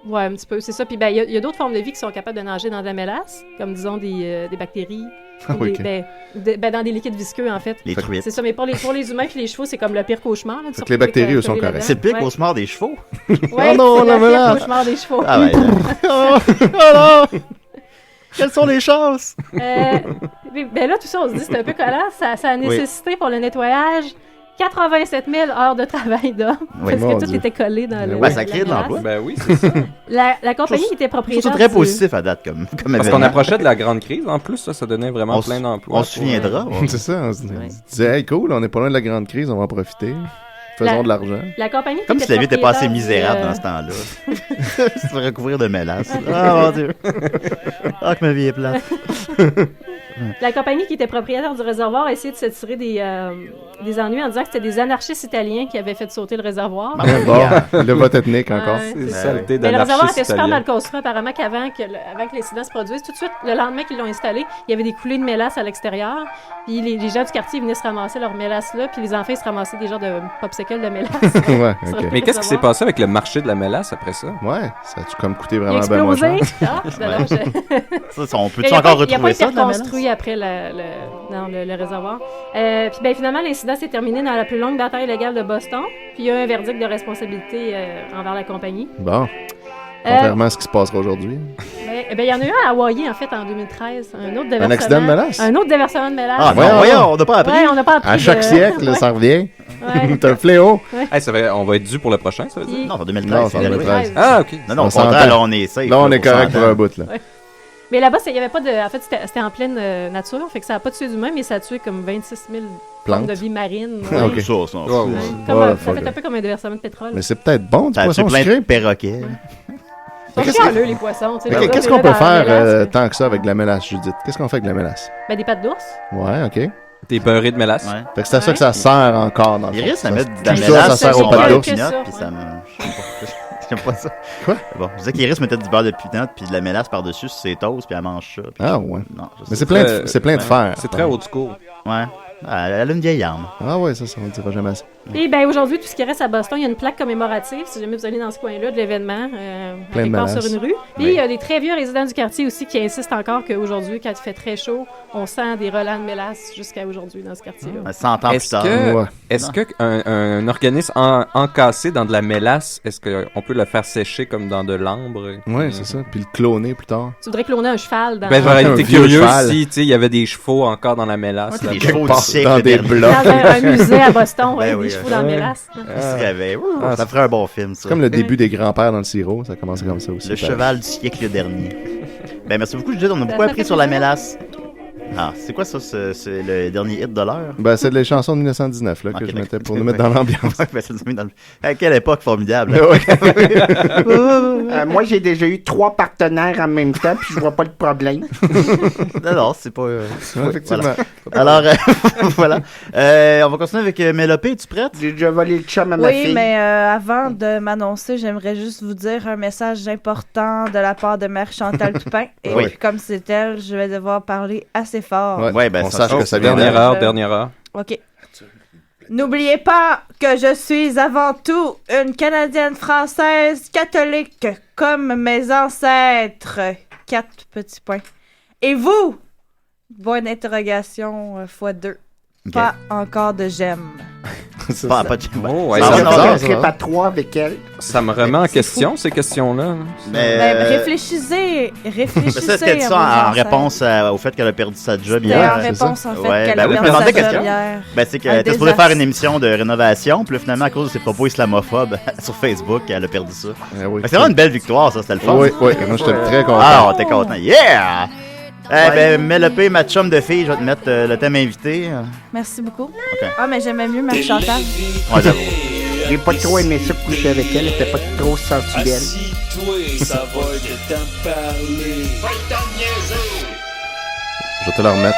Ouais, un petit peu, c'est ça. Puis ben, il y a d'autres formes de vie qui sont capables de nager dans de la mélasse, comme disons des bactéries. Oui, Dans des liquides visqueux, en fait. Les truites. C'est ça, mais pour les humains et les chevaux, c'est comme le pire cauchemar. Là, les bactéries sont correctes. C'est le pire cauchemar des chevaux? Ouais, non, c'est le pire cauchemar des chevaux. Ah ouais. Oh non! Quelles sont les chances? Ben là, tout ça, on se dit, c'est un peu collant. Ça a nécessité pour le nettoyage 87 000 heures de travail d'homme. Parce que tout était collé dans le. Ouais, ça crée de l'emploi. Ben oui, c'est ça. La compagnie qui était propriétaire. C'est très positif à date comme parce qu'on approchait de la grande crise, en plus, ça donnait vraiment plein d'emplois. On se souviendra. C'est ça, on se disait, hey, cool, on est pas loin de la grande crise, on va en profiter. Faisons de l'argent. La compagnie comme si la vie était pas assez misérable dans ce temps-là. Se recouvrir de mélasse. Ah mon Dieu. Ah, que ma vie est plate. La compagnie qui était propriétaire du réservoir a essayé de se tirer des ennuis en disant que c'était des anarchistes italiens qui avaient fait sauter le réservoir. Le vote ethnique encore. C'est saleté mais le réservoir était italien. super mal construit apparemment qu'avant que l'incident se produise. Tout de suite, le lendemain qu'ils l'ont installé, il y avait des coulées de mélasse à l'extérieur. Puis les gens du quartier venaient se ramasser leur mélasse là, puis les enfants ils se ramassaient des genres de popsicles de mélasse. Ouais, okay. Mais qu'est-ce qui s'est passé avec le marché de la mélasse après ça? Ouais, ça a-tu comme coûté vraiment bien moins cher? On peut-tu encore retrouver ça? Il a pas été reconstruit après le réservoir. Puis ben, finalement, l'incident s'est terminé dans la plus longue bataille légale de Boston. Puis il y a eu un verdict de responsabilité envers la compagnie. Bon. Contrairement à ce qui se passera aujourd'hui. Il y en a eu un à Hawaii, en fait, en 2013. Un autre déversement. Un accident de mélasse? Un autre déversement de mélasse. Ah, voyons, on n'a pas appris. Ouais, on n'a pas appris. À chaque siècle, ça revient. Ouais. C'est un fléau. Ouais. Hey, on va être dû pour le prochain, ça veut dire? Non, en 2013. Non, c'est en 2013. Ah, OK. Non, au contraire, là, on est safe. Là, on est correct pour un bout, là. Ouais. Mais là-bas, il y avait pas de. En fait, c'était en pleine nature, fait que ça n'a pas tué d'humains, mais ça a tué comme 26 000 formes de vie marine. Ouais. Okay. Ça fait un peu comme un déversement de pétrole. Mais c'est peut-être bon, du poisson plein sucré. De perroquets. Ils sont chialeux, les poissons. Qu'est-ce qu'on peut faire tant que ça avec de la mélasse, Judith? Qu'est-ce qu'on fait avec de la mélasse? Ben, des pâtes d'ours. Ouais, OK. Des beurrés de mélasse. Ouais. Fait que c'est à ça que ça sert encore dans le fond. Il risque de mettre de la Tout mélasse. ça sert aux pâtes d'ours. Puis ça me... J'aime pas ça. Quoi? Bon, je disais qu'Iris mettait du beurre de pinot puis de la mélasse par-dessus sur ses toasts puis elle mange ça. Ah ouais. Non, mais c'est plein de fer. C'est très old school. Ouais. Elle a une vieille arme. Ah ouais, ça on le dira jamais assez. Et ben aujourd'hui, tout ce qui reste à Boston, il y a une plaque commémorative, si jamais vous allez dans ce coin-là, de l'événement, quelque part sur une rue. Puis il y a des très vieux résidents du quartier aussi qui insistent encore qu'aujourd'hui, quand il fait très chaud, on sent des relents de mélasse jusqu'à aujourd'hui dans ce quartier-là. 100 ans plus tard. Est-ce qu'un organisme encassé dans de la mélasse, est-ce qu'on peut le faire sécher comme dans de l'ambre? Oui, c'est ça. Puis le cloner plus tard. Tu voudrais cloner un cheval dans... Ben j'aurais été curieux si il y avait des chevaux encore dans la mélasse. Des chevaux dans des blocs. Dans un musée à Boston, des chevaux dans la mélasse. Ça ferait un bon film, ça. C'est comme le début des grands-pères dans le sirop, ça commence comme ça aussi. Le cheval du siècle dernier. Ben merci beaucoup, Judith, on a beaucoup appris sur la mélasse. Ah, c'est quoi ça? C'est le dernier hit de l'heure? Ben, c'est les chansons de 1919 là, que je mettais pour nous mettre dans l'ambiance. Quelle époque formidable! Moi, j'ai déjà eu 3 partenaires en même temps, puis je vois pas le problème. Non, c'est pas... effectivement. Voilà. Alors, voilà. On va continuer avec Mélopée. Es-tu prête? J'ai déjà volé le chum à ma fille. Oui, mais avant de m'annoncer, j'aimerais juste vous dire un message important de la part de Mère Chantal Toupin. Et puis, comme c'est elle, je vais devoir parler assez fort. Ouais, ben, on sache que ça vient dernière heure. OK. N'oubliez pas que je suis avant tout une Canadienne française catholique comme mes ancêtres. 4 petits points. Et vous? Bonne interrogation x2. Okay. Pas encore de j'aime. Pas de j'aime. Oh, ouais, ça serait pas 3 avec elle. Ça me remet en question, ces questions-là. Réfléchissez. C'était ça en réponse au fait qu'elle a perdu sa job hier. En réponse, en fait, qu'elle a perdu sa job hier. C'est qu'elle était supposée faire une émission de rénovation, puis finalement, à cause de ses propos islamophobes sur Facebook, elle a perdu ça. C'est vraiment une belle victoire, ça, c'était le fun. Oui, moi j'étais très content. Ah, t'es content. Yeah! Mélopée, ma chum de fille, je vais te mettre le thème invité. Merci beaucoup. Okay. Ah, mais j'aimais mieux Mère Chantal. Ouais, j'avoue. J'ai pas trop aimé ça coucher avec elle, c'était pas trop sensuel. Assis-toi, ça va être temps de parler. Va t'en niaiser! Je vais te la remettre.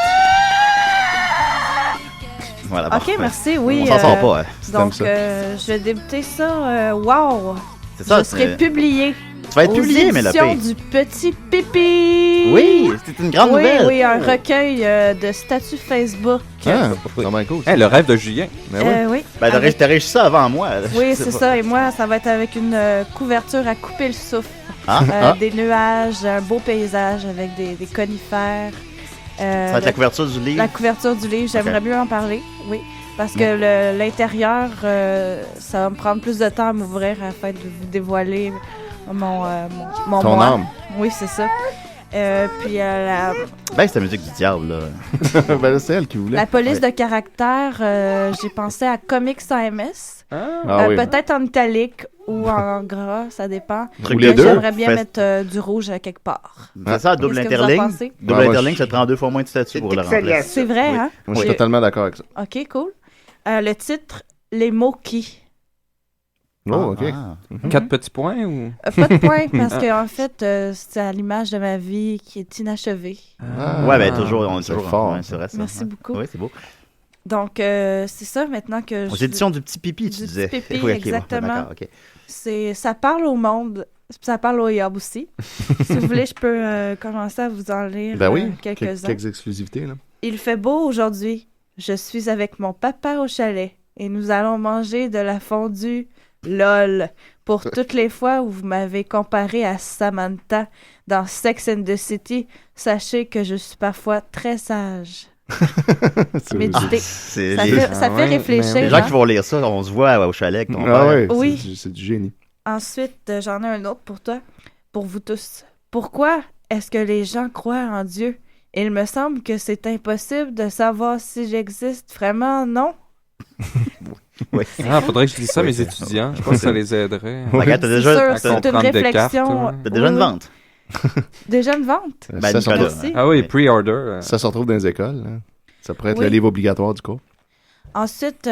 Voilà, ok, merci, oui. On s'en sort pas. Donc, je vais débuter ça. Wow! C'est ça, je serai publié. Tu vas être publié, Mélopée. Aux éditions du Petit Pipi. Oui, c'est une grande nouvelle. Oui, un recueil de statuts Facebook. Ah, c'est bien cool. Le rêve de Julien. Oui. Ben, t'as réussi ça avant moi. Oui, c'est ça. Et moi, ça va être avec une couverture à couper le souffle. Des nuages, un beau paysage avec des conifères. Ça va être la couverture du livre? La couverture du livre, j'aimerais mieux en parler, oui. Parce que l'intérieur, ça va me prendre plus de temps à m'ouvrir afin de vous dévoiler mon Ton moi. âme. Oui, c'est ça. Puis c'est la musique du diable, là. Ben là, c'est elle qui voulait. la police de caractère, j'ai pensé à Comics AMS. Ah oui. Peut-être en italique ou en gras, ça dépend. Ou les deux. J'aimerais bien mettre du rouge à quelque part. C'est ça, double Qu'est-ce que vous en interligne. pensez? Double interligne, ça te prend 2 fois moins de statuts pour le remplacer. C'est vrai, hein? Moi, je suis totalement d'accord avec ça. OK, cool. Le titre, Les mots qui. Oh, OK. 4 petits points ou? Pas de points, parce qu'en fait, c'est à l'image de ma vie qui est inachevée. Ouais, ben toujours, on est c'est toujours fort. ouais, c'est vrai, ça. Merci beaucoup. Oui, c'est beau. Donc, c'est ça maintenant que Aux éditions du Petit Pipi, tu disais. Du Petit Pipi, Oui, ok, bon, exactement. d'accord, ok. Ça parle au monde, ça parle au Yob aussi. Si vous voulez, je peux commencer à vous en lire Ben oui, quelques-uns. quelques exclusivités, là. Il fait beau aujourd'hui. Je suis avec mon papa au chalet et nous allons manger de la fondue. LOL. Pour toutes les fois où vous m'avez comparé à Samantha dans Sex and the City, sachez que je suis parfois très sage. Méditer. Ça fait réfléchir. Les gens hein? qui vont lire ça, on se voit au chalet avec ton Ah père. oui, Oui. c'est du génie. Ensuite, j'en ai un autre pour toi, pour vous tous. Pourquoi est-ce que les gens croient en Dieu? Il me semble que c'est impossible de savoir si j'existe vraiment, non? Oui. Ah, faudrait que je dise ça à mes étudiants. Je pense que ça les aiderait. Regarde, t'as déjà, C'est une réflexion. T'as déjà une vente. Déjà une vente? Ben, ça, se Nicolas. retrouve, Ah oui, pre-order. ça se retrouve dans les écoles. Hein. Ça pourrait être Oui. le livre obligatoire du cours. Ensuite,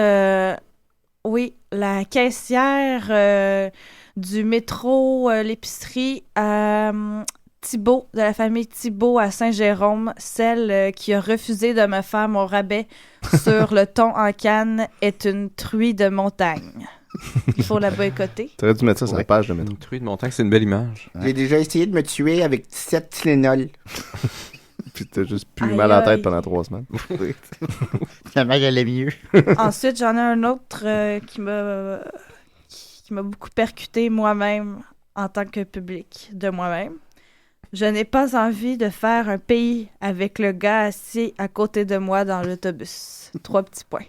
oui, la caissière du métro, l'épicerie, Thibault, de la famille Thibault à Saint-Jérôme, celle qui a refusé de me faire mon rabais sur le thon en canne, est une truie de montagne. Il faut la boycotter. Tu aurais dû mettre ça sur la page de métro. Une truie de montagne, c'est une belle image. J'ai déjà essayé de me tuer avec 17 Tylenol. Puis t'as juste plus Aïe, mal à la aïe. tête pendant 3 semaines. Finalement, il allait mieux. Ensuite, j'en ai un autre qui m'a beaucoup percuté moi-même en tant que public de moi-même. Je n'ai pas envie de faire un pays avec le gars assis à côté de moi dans l'autobus. 3 petits points.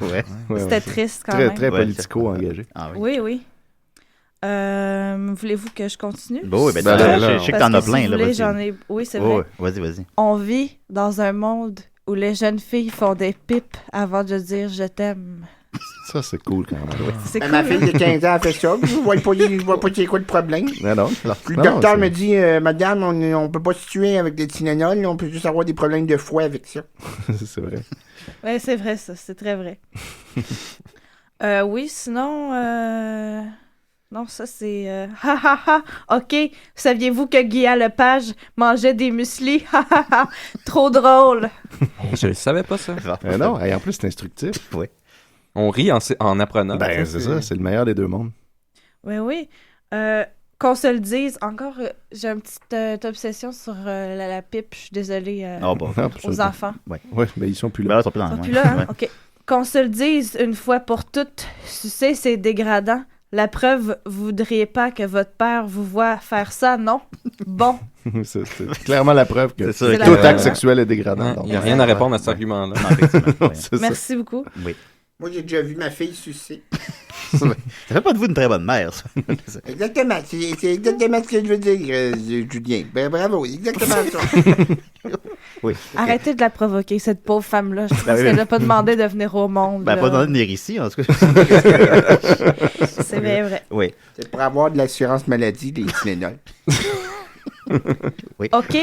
Ouais. C'était triste quand très, même. Très Ouais, politico-engagé. Ah oui. Oui. Voulez-vous que je continue? Bon, oui, ben, je sais que Parce t'en as que si plein, vous là. voulez, vas-y. j'en ai... Oui, c'est Oh, vrai. ouais, vas-y. On vit dans un monde où les jeunes filles font des pipes avant de dire « je t'aime Ça, c'est cool quand même. ». C'est cool, Ma hein? fille de 15 ans a fait ça. Je vois pas c'est quoi le problème. Non. Puis le docteur me dit, madame, on peut pas se tuer avec des Tylenol, on peut juste avoir des problèmes de foie avec ça. C'est vrai. Oui, c'est vrai, ça. C'est très vrai. Oui, sinon... Non, ça, c'est... Ha, ha, ha! OK, saviez-vous que Guillaume Lepage mangeait des mueslis? Ha, ha, ha! Trop drôle! Je ne savais pas ça. Non, et en plus, c'est instructif. Oui. On rit en apprenant. Ben, c'est ça, c'est le meilleur des deux mondes. Oui. Qu'on se le dise, encore, j'ai une petite obsession sur la pipe. Je suis désolée aux enfants. Oui, mais ils sont plus Ben là. là, ils sont plus dans Ils le sont plus là, hein? OK. Qu'on se le dise une fois pour toutes, sucer, c'est dégradant. La preuve, vous voudriez pas que votre père vous voit faire ça, non? Bon. C'est clairement la preuve que C'est tout acte sexuel est dégradant. Il n'y a rien à répondre à cet argument-là. Merci beaucoup. Oui. Moi, j'ai déjà vu ma fille sucer. Ça fait pas de vous une très bonne mère, ça. Exactement. C'est exactement ce que je veux dire, Julien. Ben, bravo. Exactement ça. Oui. Arrêtez de la provoquer, cette pauvre femme-là. Je pense Ben oui, qu'elle mais- n'a pas demandé de venir au monde. Ben, là. pas de venir ici, en tout cas. C'est bien vrai. Oui. C'est pour avoir de l'assurance maladie, les Tylenol. Oui. OK?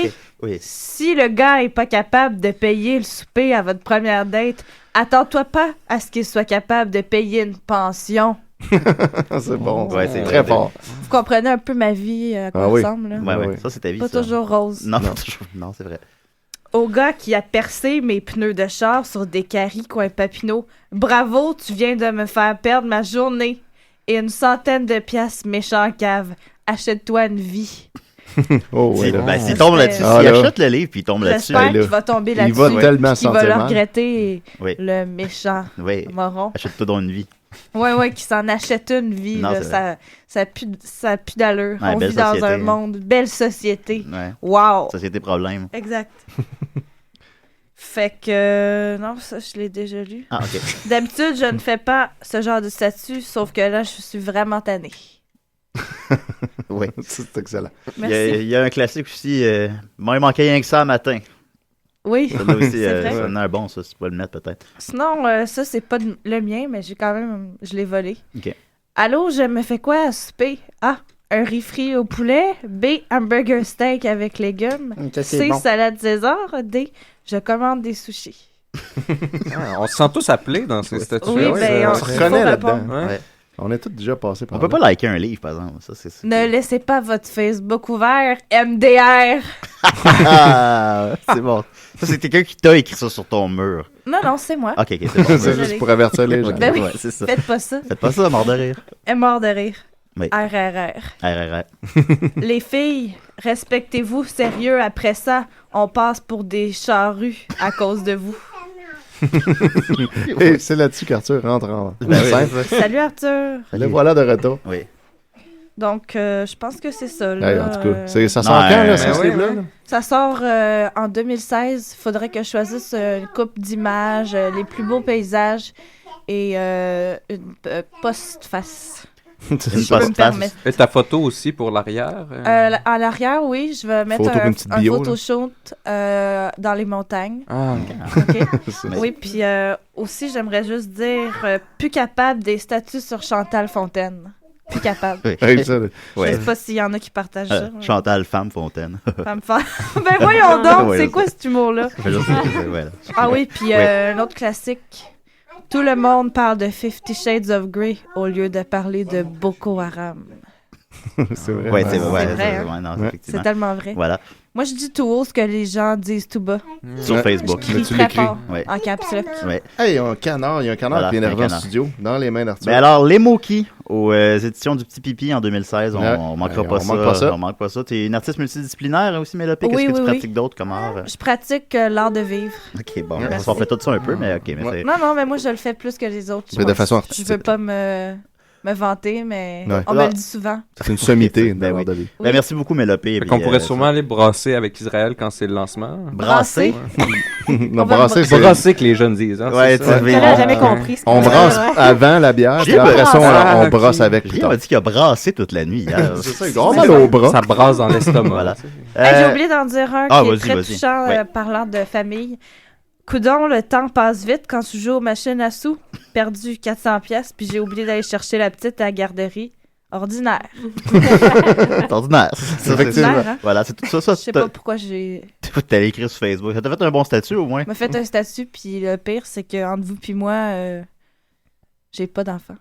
Oui. Si le gars est pas capable de payer le souper à votre première date, attends-toi pas à ce qu'il soit capable de payer une pension. C'est bon. Ouais, c'est très vrai. fort. Vous comprenez un peu ma vie, à quoi Ah oui. ressemble, là? Ouais, Ouais. ouais. Ça, c'est ta vie. Pas ça. toujours rose. Non, pas toujours. Non, c'est vrai. Au gars qui a percé mes pneus de char sur des caries coin Papineau, bravo, tu viens de me faire perdre ma journée. Et une centaine de piastres, méchant cave. Achète-toi une vie. Oh, ouais, là. Ben, s'il tombe là-dessus, Ah, s'il là. achète le livre puis il tombe là-dessus. J'espère là, qu'il va tomber il là-dessus. va tellement qu'il va sentir le mal. regretter, Oui. le méchant Oui. moron. Achète-toi dans une vie. Ouais, qui s'en achète une vie. Non, Là, ça a plus d'allure. Ouais, On belle vit dans société, un hein. monde, belle société. Ouais. Wow! Société problème. Exact. Fait que... non, ça, je l'ai déjà lu. Ah, OK. D'habitude, je ne fais pas ce genre de statut, sauf que là, je suis vraiment tannée. Oui. C'est excellent. Merci. Il y a un classique aussi. Moi, il manquait rien que ça un matin. Oui, Ça aussi, c'est vrai. ça en a un bon, ça, si tu peux le mettre peut-être. Sinon, ça, c'est pas le mien, mais j'ai quand même... Je l'ai volé. OK. Allô, je me fais quoi à souper? A. Un riz frit au poulet. B. Hamburger steak avec légumes. Ça, c'est C. bon. Salade César. D. Je commande des sushis. On se sent tous appelés dans ces statuts. Oui, ben, on se reconnaît là-dedans. répondre. Ouais. On est tous déjà passés par On peut là. pas liker un livre, par exemple. Ça, c'est... Ne laissez pas votre Facebook ouvert. MDR. Ah, c'est bon. Ça, c'est quelqu'un qui t'a écrit ça sur ton mur. Non, c'est moi. OK, c'est bon. C'est Désolée. juste pour avertir les gens. Ben oui, Ouais, c'est ça. faites pas ça. Faites pas ça, mort de rire. Est mort de rire. Oui. RRR. RRR. Les filles, respectez-vous, sérieux, après ça, on passe pour des charrues à cause de vous. Et c'est là-dessus qu'Arthur rentre en Ben oui, scène. c'est ça. Salut Arthur. Le voilà de retour. Oui. Donc, je pense que c'est ça. Là. Hey, en tout cas, ça sort Non, quand, là, ben ce oui, livre-là? oui. là? Ça sort en 2016. Il faudrait que je choisisse une coupe d'images, les plus beaux paysages et une postface. Une Je peux me postface. permettre. Et ta photo aussi pour l'arrière. À l'arrière, oui, je vais mettre Photo un d'une petite bio, là. photoshoot dans les montagnes. Ah, OK? C'est- Oui, puis aussi, j'aimerais juste dire plus capable des statuts sur Chantal Fontaine. Plus capable. Oui. Hey, ça, là. Je sais pas s'il y en a qui partagent ça. Chantal Femme Fontaine. Femme femme. Ben voyons donc, Ouais, c'est là, quoi cet humour-là? Je sais, ouais, là. Ah oui, puis un autre classique. Tout le monde parle de 50 Shades of Grey au lieu de parler de Boko Haram. C'est vrai. Ouais, c'est C'est ouais, vrai, c'est- hein? ouais, non, Ouais. effectivement. C'est tellement vrai. Voilà. Moi, je dis tout haut ce que les gens disent tout bas. Sur Ouais. Facebook. Je Mais crie tu très l'écris. fort Ouais. en caps lock. Ouais. Hey, il y a un canard. Il y a un canard Voilà, qui vient un d'arriver en canard. studio, dans les mains d'Arthur. Mais alors, les Moki aux éditions du Petit Pipi en 2016, on Ouais. manquera Ouais, pas, on ça, manque pas ça. On manque pas ça. Tu es une artiste multidisciplinaire aussi, Mélopée. Qu'est-ce Oui, que oui, tu oui. pratiques d'autre comme art? Je pratique l'art de vivre. Ok, bon. Merci. On fait tout ça un peu, mais ok. Mais Ouais. c'est... Non, mais moi, je le fais plus que les autres. Mais de façon Je artistique. veux pas me vanter, mais Ouais. on me le dit souvent. C'est une sommité Ben d'avoir oui. de vie. Ben, merci beaucoup, Mélopée. Fait qu'on pourrait sûrement aller brasser avec Israël quand c'est le lancement. Brasser? Non, va brasser, c'est... Brasser que les jeunes disent. Hein, Ouais, c'est ça. tu sais, Elle a jamais compris. On brasse avant la bière, puis après ça, Ah, on ok. brosse avec plus J'ai tard. dit qu'il a brassé toute la nuit hier. C'est ça, il a mal au bras. Ça brasse dans l'estomac. Voilà. J'ai oublié d'en dire un Ah, qui est vas-y, très vas-y. touchant Ouais. parlant de famille. Coudon, le temps passe vite quand tu joues aux machines à sous. Perdu 400 pièces, puis j'ai oublié d'aller chercher la petite à la garderie. Ordinaire. C'est ordinaire. C'est Effectivement. Ordinaire, hein? Voilà, c'est tout ça. Je sais pas pourquoi j'ai... T'as écrit sur Facebook. Ça t'a fait un bon statut, au moins. m'a fait un statut, puis le pire, c'est que entre vous puis moi, j'ai pas d'enfant.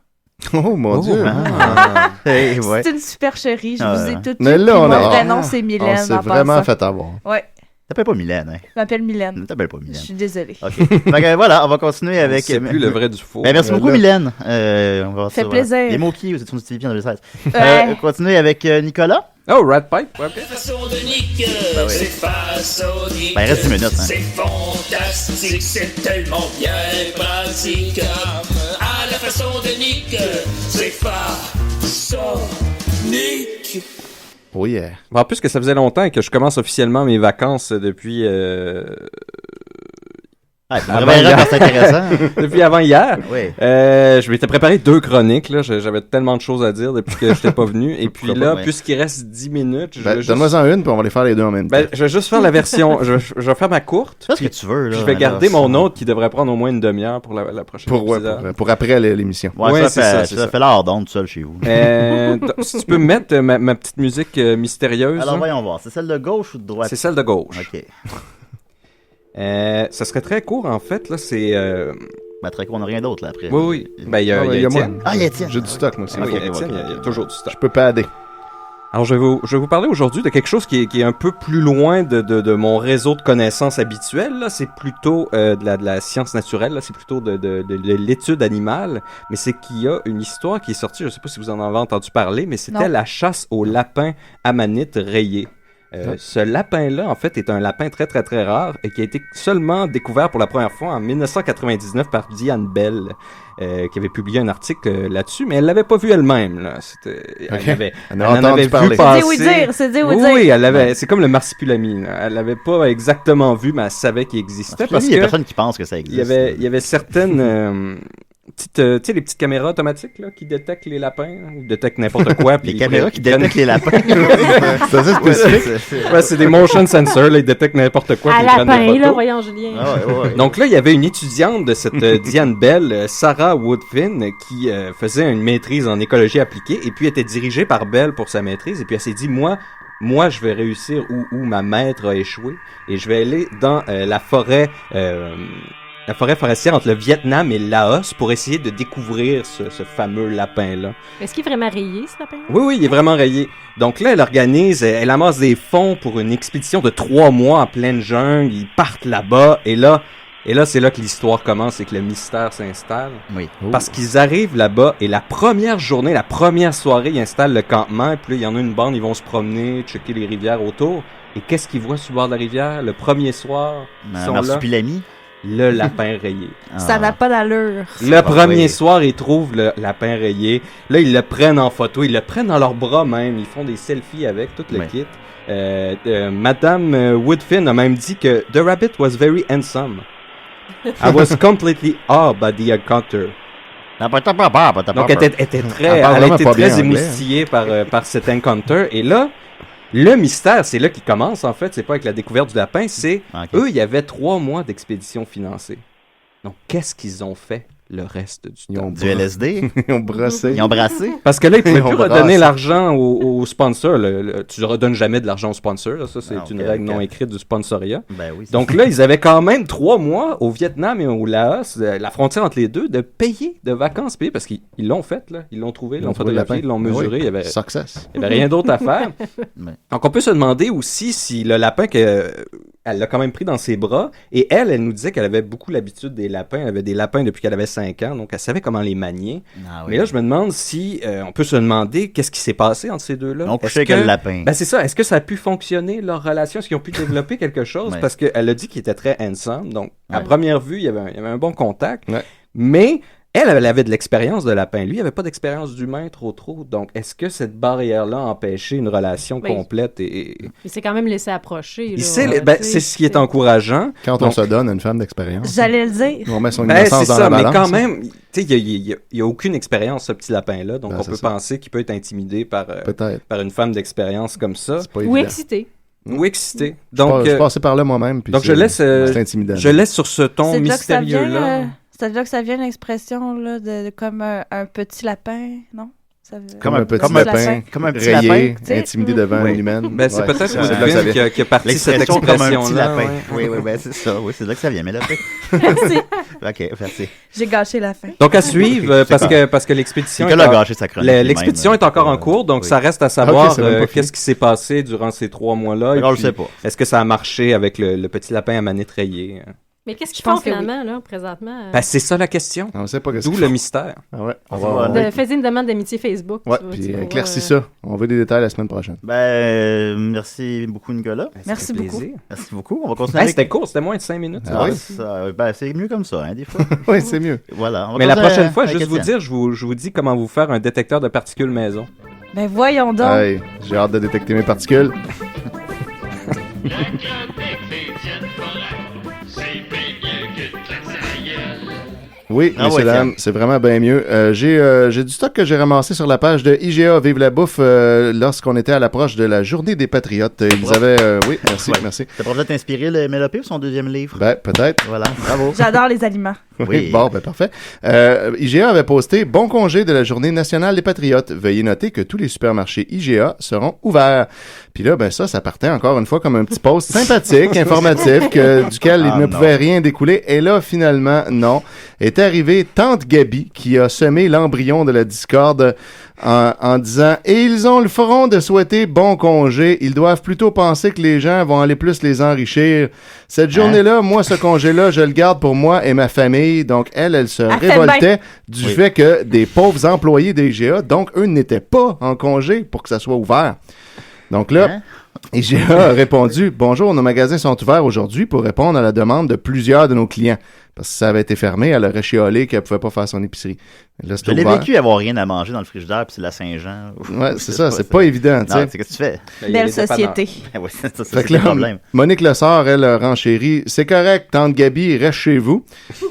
Oh mon Dieu. Ah. Hey, ouais. C'est une supercherie, je Ah, vous ai ouais. tout dit. Mais là, puis on mon a- vrai nom, c'est Mylène. On s'est en vraiment passant. fait avoir. Ouais, T'appelles pas Mylène, hein? je m'appelle Mylène. T'appelles pas Je Mylène. suis désolée. OK. Fait que voilà, on va continuer avec... C'est plus le vrai du faux. Ben, merci beaucoup, là. Mylène. On va voir Fait ça, plaisir. Voilà. Les mots-qui aux éditions du TV en 2016. Ouais. Continuer avec Nicolas. Oh, Rat Pipe. Ouais, ok. Façon de Nick, c'est façonnique. Ben, il reste 10 minutes, hein. C'est fantastique, c'est tellement bien pratique. À la façon de Nick, c'est façonnique. Oh yeah. Bon, en plus que ça faisait longtemps que je commence officiellement mes vacances depuis... Ah, tu me Avant réveilleras hier. quand c'est intéressant. depuis avant hier. Oui. Je m'étais préparé 2 chroniques. Là. J'avais tellement de choses à dire depuis que je n'étais pas venu. Et puis Pourquoi là, pas, ouais. puisqu'il reste 10 minutes, je Ben, vais juste... donne-moi-en une, puis on va les faire les deux en même temps. Ben, je vais juste faire la version... je vais faire ma courte. Fais ce que tu veux, là. Puis je vais mais garder là, mon ça- autre qui devrait prendre au moins une demi-heure pour la prochaine Pour, épisode. pour après l'émission. Ouais, Ouais, ça c'est fait, ça, c'est ça ça. fait l'heure d'onde tout seul chez vous. Si tu peux me mettre ma petite musique mystérieuse. Alors, hein. voyons voir. C'est celle de gauche ou de droite? C'est celle de gauche. OK. Ça serait très court, en fait. Là, c'est... Ben, très court, on n'a rien d'autre, là, après. Oui, oui. Ben, il y a, Ah, il ben, y a il y a moi. Étienne. Ah, il y a Étienne. J'ai du stock, moi aussi. Oui, Ok, Étienne, ok, il y a ok. toujours du stock. Je peux pas aider. Alors, je vais vous parler aujourd'hui de quelque chose qui est un peu plus loin de mon réseau de connaissances habituel. Là. C'est plutôt de la science naturelle. Là. C'est plutôt de l'étude animale. Mais c'est qu'il y a une histoire qui est sortie. Je ne sais pas si vous en avez entendu parler, mais c'était Non. la chasse aux lapins amanites rayés. Ce lapin-là, en fait, est un lapin très, très, très rare et qui a été seulement découvert pour la première fois en 1999 par Diane Bell, qui avait publié un article là-dessus, mais elle l'avait pas vu elle-même. Là. Elle en avait vu passer. C'est dire. Oui, elle avait. C'est comme le marsupilami. Là. Elle l'avait pas exactement vu, mais elle savait qu'il existait. Parce il y a personne qui pense que ça existe. Il y avait certaines... tu sais, les petites caméras automatiques là, qui détectent les lapins, ou détectent n'importe quoi. Les caméras qui détectent les lapins. C'est assez spécifique. Ouais, c'est des motion sensors, là, ils détectent n'importe quoi. À lapin, là, voyons, Julien. Donc là, il y avait une étudiante de cette Diane Bell, Sarah Woodfin, qui faisait une maîtrise en écologie appliquée, et puis était dirigée par Bell pour sa maîtrise, et puis elle s'est dit, moi, je vais réussir où ma maître a échoué, et je vais aller dans la forêt forestière entre le Vietnam et le Laos pour essayer de découvrir ce fameux lapin-là. Est-ce qu'il est vraiment rayé, ce lapin? Oui, il est vraiment rayé. Donc là, elle amasse des fonds pour une expédition de 3 mois en pleine jungle. Ils partent là-bas, et là, c'est là que l'histoire commence et que le mystère s'installe. Oui. Parce qu'ils arrivent là-bas, et la première journée, la première soirée, ils installent le campement, et puis là, il y en a une bande, ils vont se promener, checker les rivières autour. Et qu'est-ce qu'ils voient sur le bord de la rivière le premier soir? Marsupilami. Le lapin rayé. Ça n'a pas d'allure. Le premier soir, ils trouvent le lapin rayé. Là, ils le prennent en photo. Ils le prennent dans leurs bras même. Ils font des selfies avec, tout le kit. Madame Woodfin a même dit que The rabbit was very handsome. I was completely awed by the encounter. Donc, elle était très émoustillée par cet encounter. Et là, le mystère, c'est là qu'il commence, en fait. C'est pas avec la découverte du lapin, c'est... Eux, il y avait 3 mois d'expédition financée. Donc, qu'est-ce qu'ils ont fait le reste du temps? Du LSD? Ils ont brossé. Ils ont brassé? Parce que là, ils pouvaient plus redonner l'argent aux sponsors. Tu ne redonnes jamais de l'argent aux sponsors. Là. Ça, c'est une règle non écrite du sponsoria. Ben oui, donc là, ils avaient quand même 3 mois au Vietnam et au Laos, la frontière entre les deux, de payer de vacances payées, parce qu'ils l'ont fait. Là. Ils l'ont trouvé, ils l'ont photographié, ils l'ont mesuré. Il y avait, Success. Il n'y avait rien d'autre à faire. Donc, on peut se demander aussi si le lapin elle l'a quand même pris dans ses bras, et elle nous disait qu'elle avait beaucoup l'habitude des lapins. Elle avait des lapins depuis qu'elle avait 5 ans, donc elle savait comment les manier. Mais là, je me demande si on peut se demander qu'est-ce qui s'est passé entre ces deux-là. On couchait avec le lapin. Ben c'est ça. Est-ce que ça a pu fonctionner, leur relation? Est-ce qu'ils ont pu développer quelque chose? Parce qu'elle a dit qu'il était très handsome, donc à première vue, il y avait un bon contact. Mais... Elle avait de l'expérience de lapin. Lui, il n'avait pas d'expérience d'humain trop. Donc, est-ce que cette barrière-là a empêché une relation complète? Il s'est quand même laissé approcher. C'est ce qui est encourageant. Quand on se donne à une femme d'expérience. J'allais le dire. On met son innocence dans la balance. Mais quand même, il n'y a aucune expérience, ce petit lapin-là. Donc, on peut penser qu'il peut être intimidé par une femme d'expérience comme ça. Ou excité. Donc, je passais par là moi-même. Donc, je laisse sur ce ton mystérieux-là. C'est de là que ça vient l'expression là, de comme un petit lapin, non? Comme un petit lapin, comme un petit rayé, lapin, intimidé devant une humaine. Ben, c'est peut-être Woodfin qui a parti cette expression-là. Comme un petit lapin. Oui, ben, c'est ça. Oui, c'est de là que ça vient. Mais lapin. Merci. OK, merci. J'ai gâché la fin. Donc, à suivre, parce que l'expédition est encore en cours, donc ça reste à savoir qu'est-ce qui s'est passé durant ces 3 mois-là. Je ne sais pas. Est-ce que ça a marché avec le petit lapin à manette rayée? Mais qu'est-ce qu'ils font finalement, là, présentement? Ben, c'est ça la question. On sait pas d'où le mystère. Faisez une demande d'amitié Facebook. Ouais, puis éclaircis ça. On veut des détails la semaine prochaine. Ben, merci beaucoup, Nicolas. Merci beaucoup. Merci beaucoup. On va continuer. C'était court, c'était moins de 5 minutes. Ben, c'est mieux comme ça, des fois. Oui, c'est mieux. Voilà. Mais la prochaine fois, juste vous dire, je vous dis comment vous faire un détecteur de particules maison. Ben, voyons donc. Hey, j'ai hâte de détecter mes particules. Oui, messieurs, dames, c'est vraiment bien mieux. J'ai du stock que j'ai ramassé sur la page de IGA Vive la bouffe lorsqu'on était à l'approche de la Journée des Patriotes. Ils avaient... oui, merci. Ça pourrait peut-être inspirer le MLOP pour son 2e livre. Ben, peut-être. Voilà, bravo. J'adore les aliments. Oui, bon, ben parfait. IGA avait posté « Bon congé de la Journée nationale des Patriotes. Veuillez noter que tous les supermarchés IGA seront ouverts. » Puis là, ben ça partait encore une fois comme un petit post sympathique, informatif, duquel il ne pouvait rien découler. Et là, finalement, non. Est arrivée Tante Gabi qui a semé l'embryon de la discorde en disant « Et ils ont le front de souhaiter bon congé. Ils doivent plutôt penser que les gens vont aller plus les enrichir. Cette journée-là, moi, ce congé-là, je le garde pour moi et ma famille. » Donc, elle se révoltait du fait que des pauvres employés des IGA, donc eux n'étaient pas en congé pour que ça soit ouvert. Donc là, IGA a répondu « Bonjour, nos magasins sont ouverts aujourd'hui pour répondre à la demande de plusieurs de nos clients. » Parce que si ça avait été fermé, elle aurait chialé qu'elle ne pouvait pas faire son épicerie. Là, je l'ai vécu avoir rien à manger dans le frigidaire, puis c'est la Saint-Jean. Ouais, c'est ça, c'est pas évident. Non, c'est ce que tu fais. Belle société. Ouais, c'est le problème. Monique Lessard, elle, renchérit « C'est correct, tante Gabi, reste chez vous. »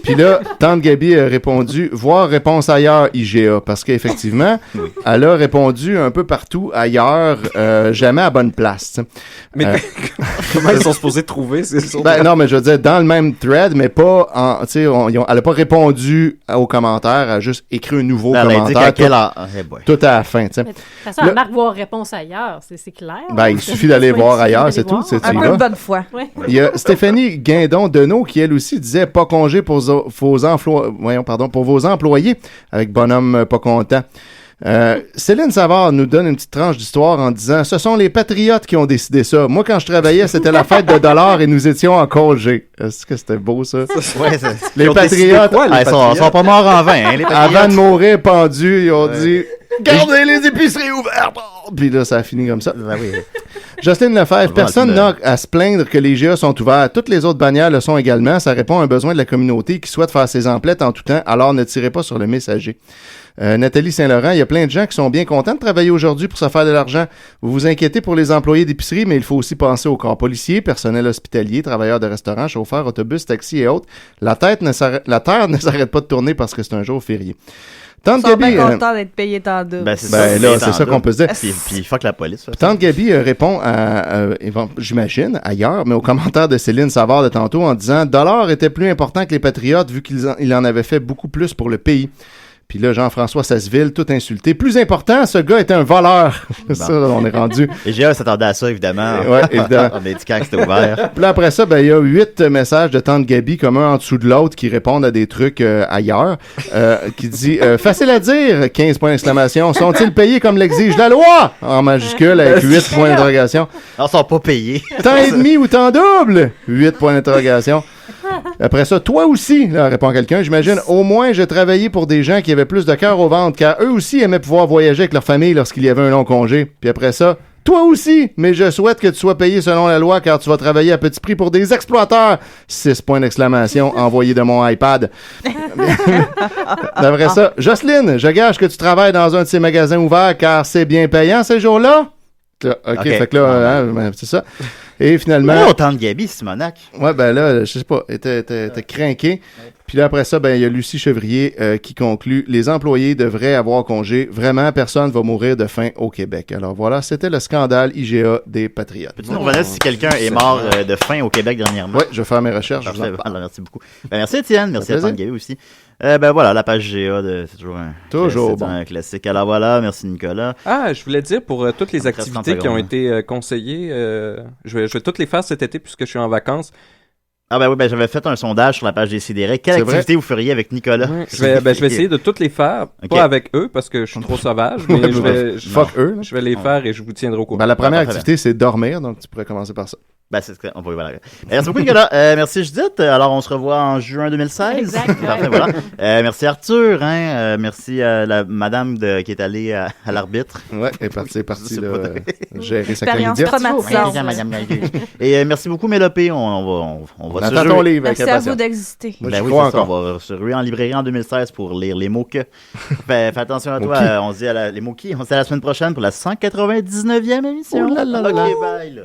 Puis là, tante Gabi a répondu « Voir réponse ailleurs, IGA. » Parce qu'effectivement, elle a répondu un peu partout ailleurs, jamais à bonne place. Mais comment ils sont supposés trouver? Non, mais je veux dire, dans le même thread, mais pas en... Tu sais, elle n'a pas répondu aux commentaires, elle a juste écrit un nouveau commentaire. Tout à la fin, tu sais. De toute façon, elle marque voir réponse ailleurs, c'est clair. Ben, il suffit d'aller voir ailleurs, c'est tout. Un peu de bonne foi. Ouais. Il y a Stéphanie Guindon-Deneau qui, elle aussi, disait pas congé pour vos employés, avec bonhomme pas content. Céline Savard nous donne une petite tranche d'histoire en disant « Ce sont les patriotes qui ont décidé ça. Moi, quand je travaillais, c'était la fête de dollars et nous étions en congé. » Est-ce que c'était beau, ça? Ouais, les patriotes, ils sont pas morts en vain. Hein, les avant de mourir pendus, ils ont dit « Gardez les épiceries ouvertes! » Puis là, ça a fini comme ça. Ben oui. Jocelyne Lefebvre, personne n'a à se plaindre que les IGA sont ouverts. Toutes les autres bannières le sont également. Ça répond à un besoin de la communauté qui souhaite faire ses emplettes en tout temps, alors ne tirez pas sur le messager. Nathalie Saint-Laurent, il y a plein de gens qui sont bien contents de travailler aujourd'hui pour se faire de l'argent. Vous vous inquiétez pour les employés d'épicerie, mais il faut aussi penser au corps policier, personnel hospitalier, travailleurs de restaurants, chauffeurs, autobus, taxis et autres. La terre ne s'arrête pas de tourner parce que c'est un jour férié. Tante Ils sont Gabi, bien contents d'être payés en double. Ben, c'est ça qu'on peut se dire. Puis fuck la police. Tante Gabi répond j'imagine, ailleurs, mais aux commentaires de Céline Savard de tantôt en disant « Dollar était plus important que les patriotes vu qu'il en avait fait beaucoup plus pour le pays. » Puis là, Jean-François Sasseville, tout insulté. Plus important, ce gars était un voleur. Bon. Ça, on est rendu. Et GA s'attendait à ça, évidemment. Ouais, évidemment. En indiquant que c'était ouvert. Puis là, après ça, il y a 8 messages de tante Gabi, comme un en dessous de l'autre, qui répondent à des trucs ailleurs. Qui dit facile à dire, 15 points d'exclamation. Sont-ils payés comme l'exige la loi? En majuscule, avec 8 points d'interrogation. Non, ils sont pas payés. Tant et demi ou tant double? 8 points d'interrogation. Après ça, toi aussi, là, répond quelqu'un, j'imagine, au moins j'ai travaillé pour des gens qui avaient plus de cœur au ventre, car eux aussi aimaient pouvoir voyager avec leur famille lorsqu'il y avait un long congé. Puis après ça, toi aussi, mais je souhaite que tu sois payé selon la loi, car tu vas travailler à petit prix pour des exploiteurs. 6 points d'exclamation envoyés de mon iPad. Après ça, Jocelyne, je gage que tu travailles dans un de ces magasins ouverts, car c'est bien payant ces jours-là. OK, fait que là, c'est ça. Et finalement... autant de Gabi, Simonac. Ouais, ben là, je sais pas, était craqué. Puis là, après ça, il y a Lucie Chevrier qui conclut « Les employés devraient avoir congé. Vraiment, personne va mourir de faim au Québec. » Alors voilà, c'était le scandale IGA des Patriotes. Peux-tu nous revenir si quelqu'un est mort de faim au Québec dernièrement? Oui, je vais faire mes recherches. Alors, merci beaucoup. Merci Étienne, merci à Tante Gabi aussi. Voilà, la page GA, c'est toujours un classique. Alors voilà, merci Nicolas. Ah, je voulais dire pour toutes les activités qui ont été conseillées, je vais toutes les faire cet été puisque je suis en vacances. Ah oui, j'avais fait un sondage sur la page Décideret. Quelle activité vous feriez avec Nicolas? Je vais essayer de toutes les faire, pas avec eux parce que je suis trop sauvage, mais je vais les faire et je vous tiendrai au courant. La première activité, c'est dormir, donc tu pourrais commencer par ça. Voilà. Merci beaucoup, Nicolas. Merci, Judith. Alors, on se revoit en juin 2016. Exact. Parfait, voilà. Merci, Arthur. Merci à la madame qui est allée à l'arbitre. Ouais, elle est partie gérer sa expérience traumatisante. Et merci beaucoup, Mélopée. On va se ton livre. Merci à vous d'exister. On va se ruer en librairie en 2016 pour lire les mots que. Fais attention à toi. On se dit les mots qui. On se dit à la semaine prochaine pour la 199e émission. Oh là là là. OK, bye, là.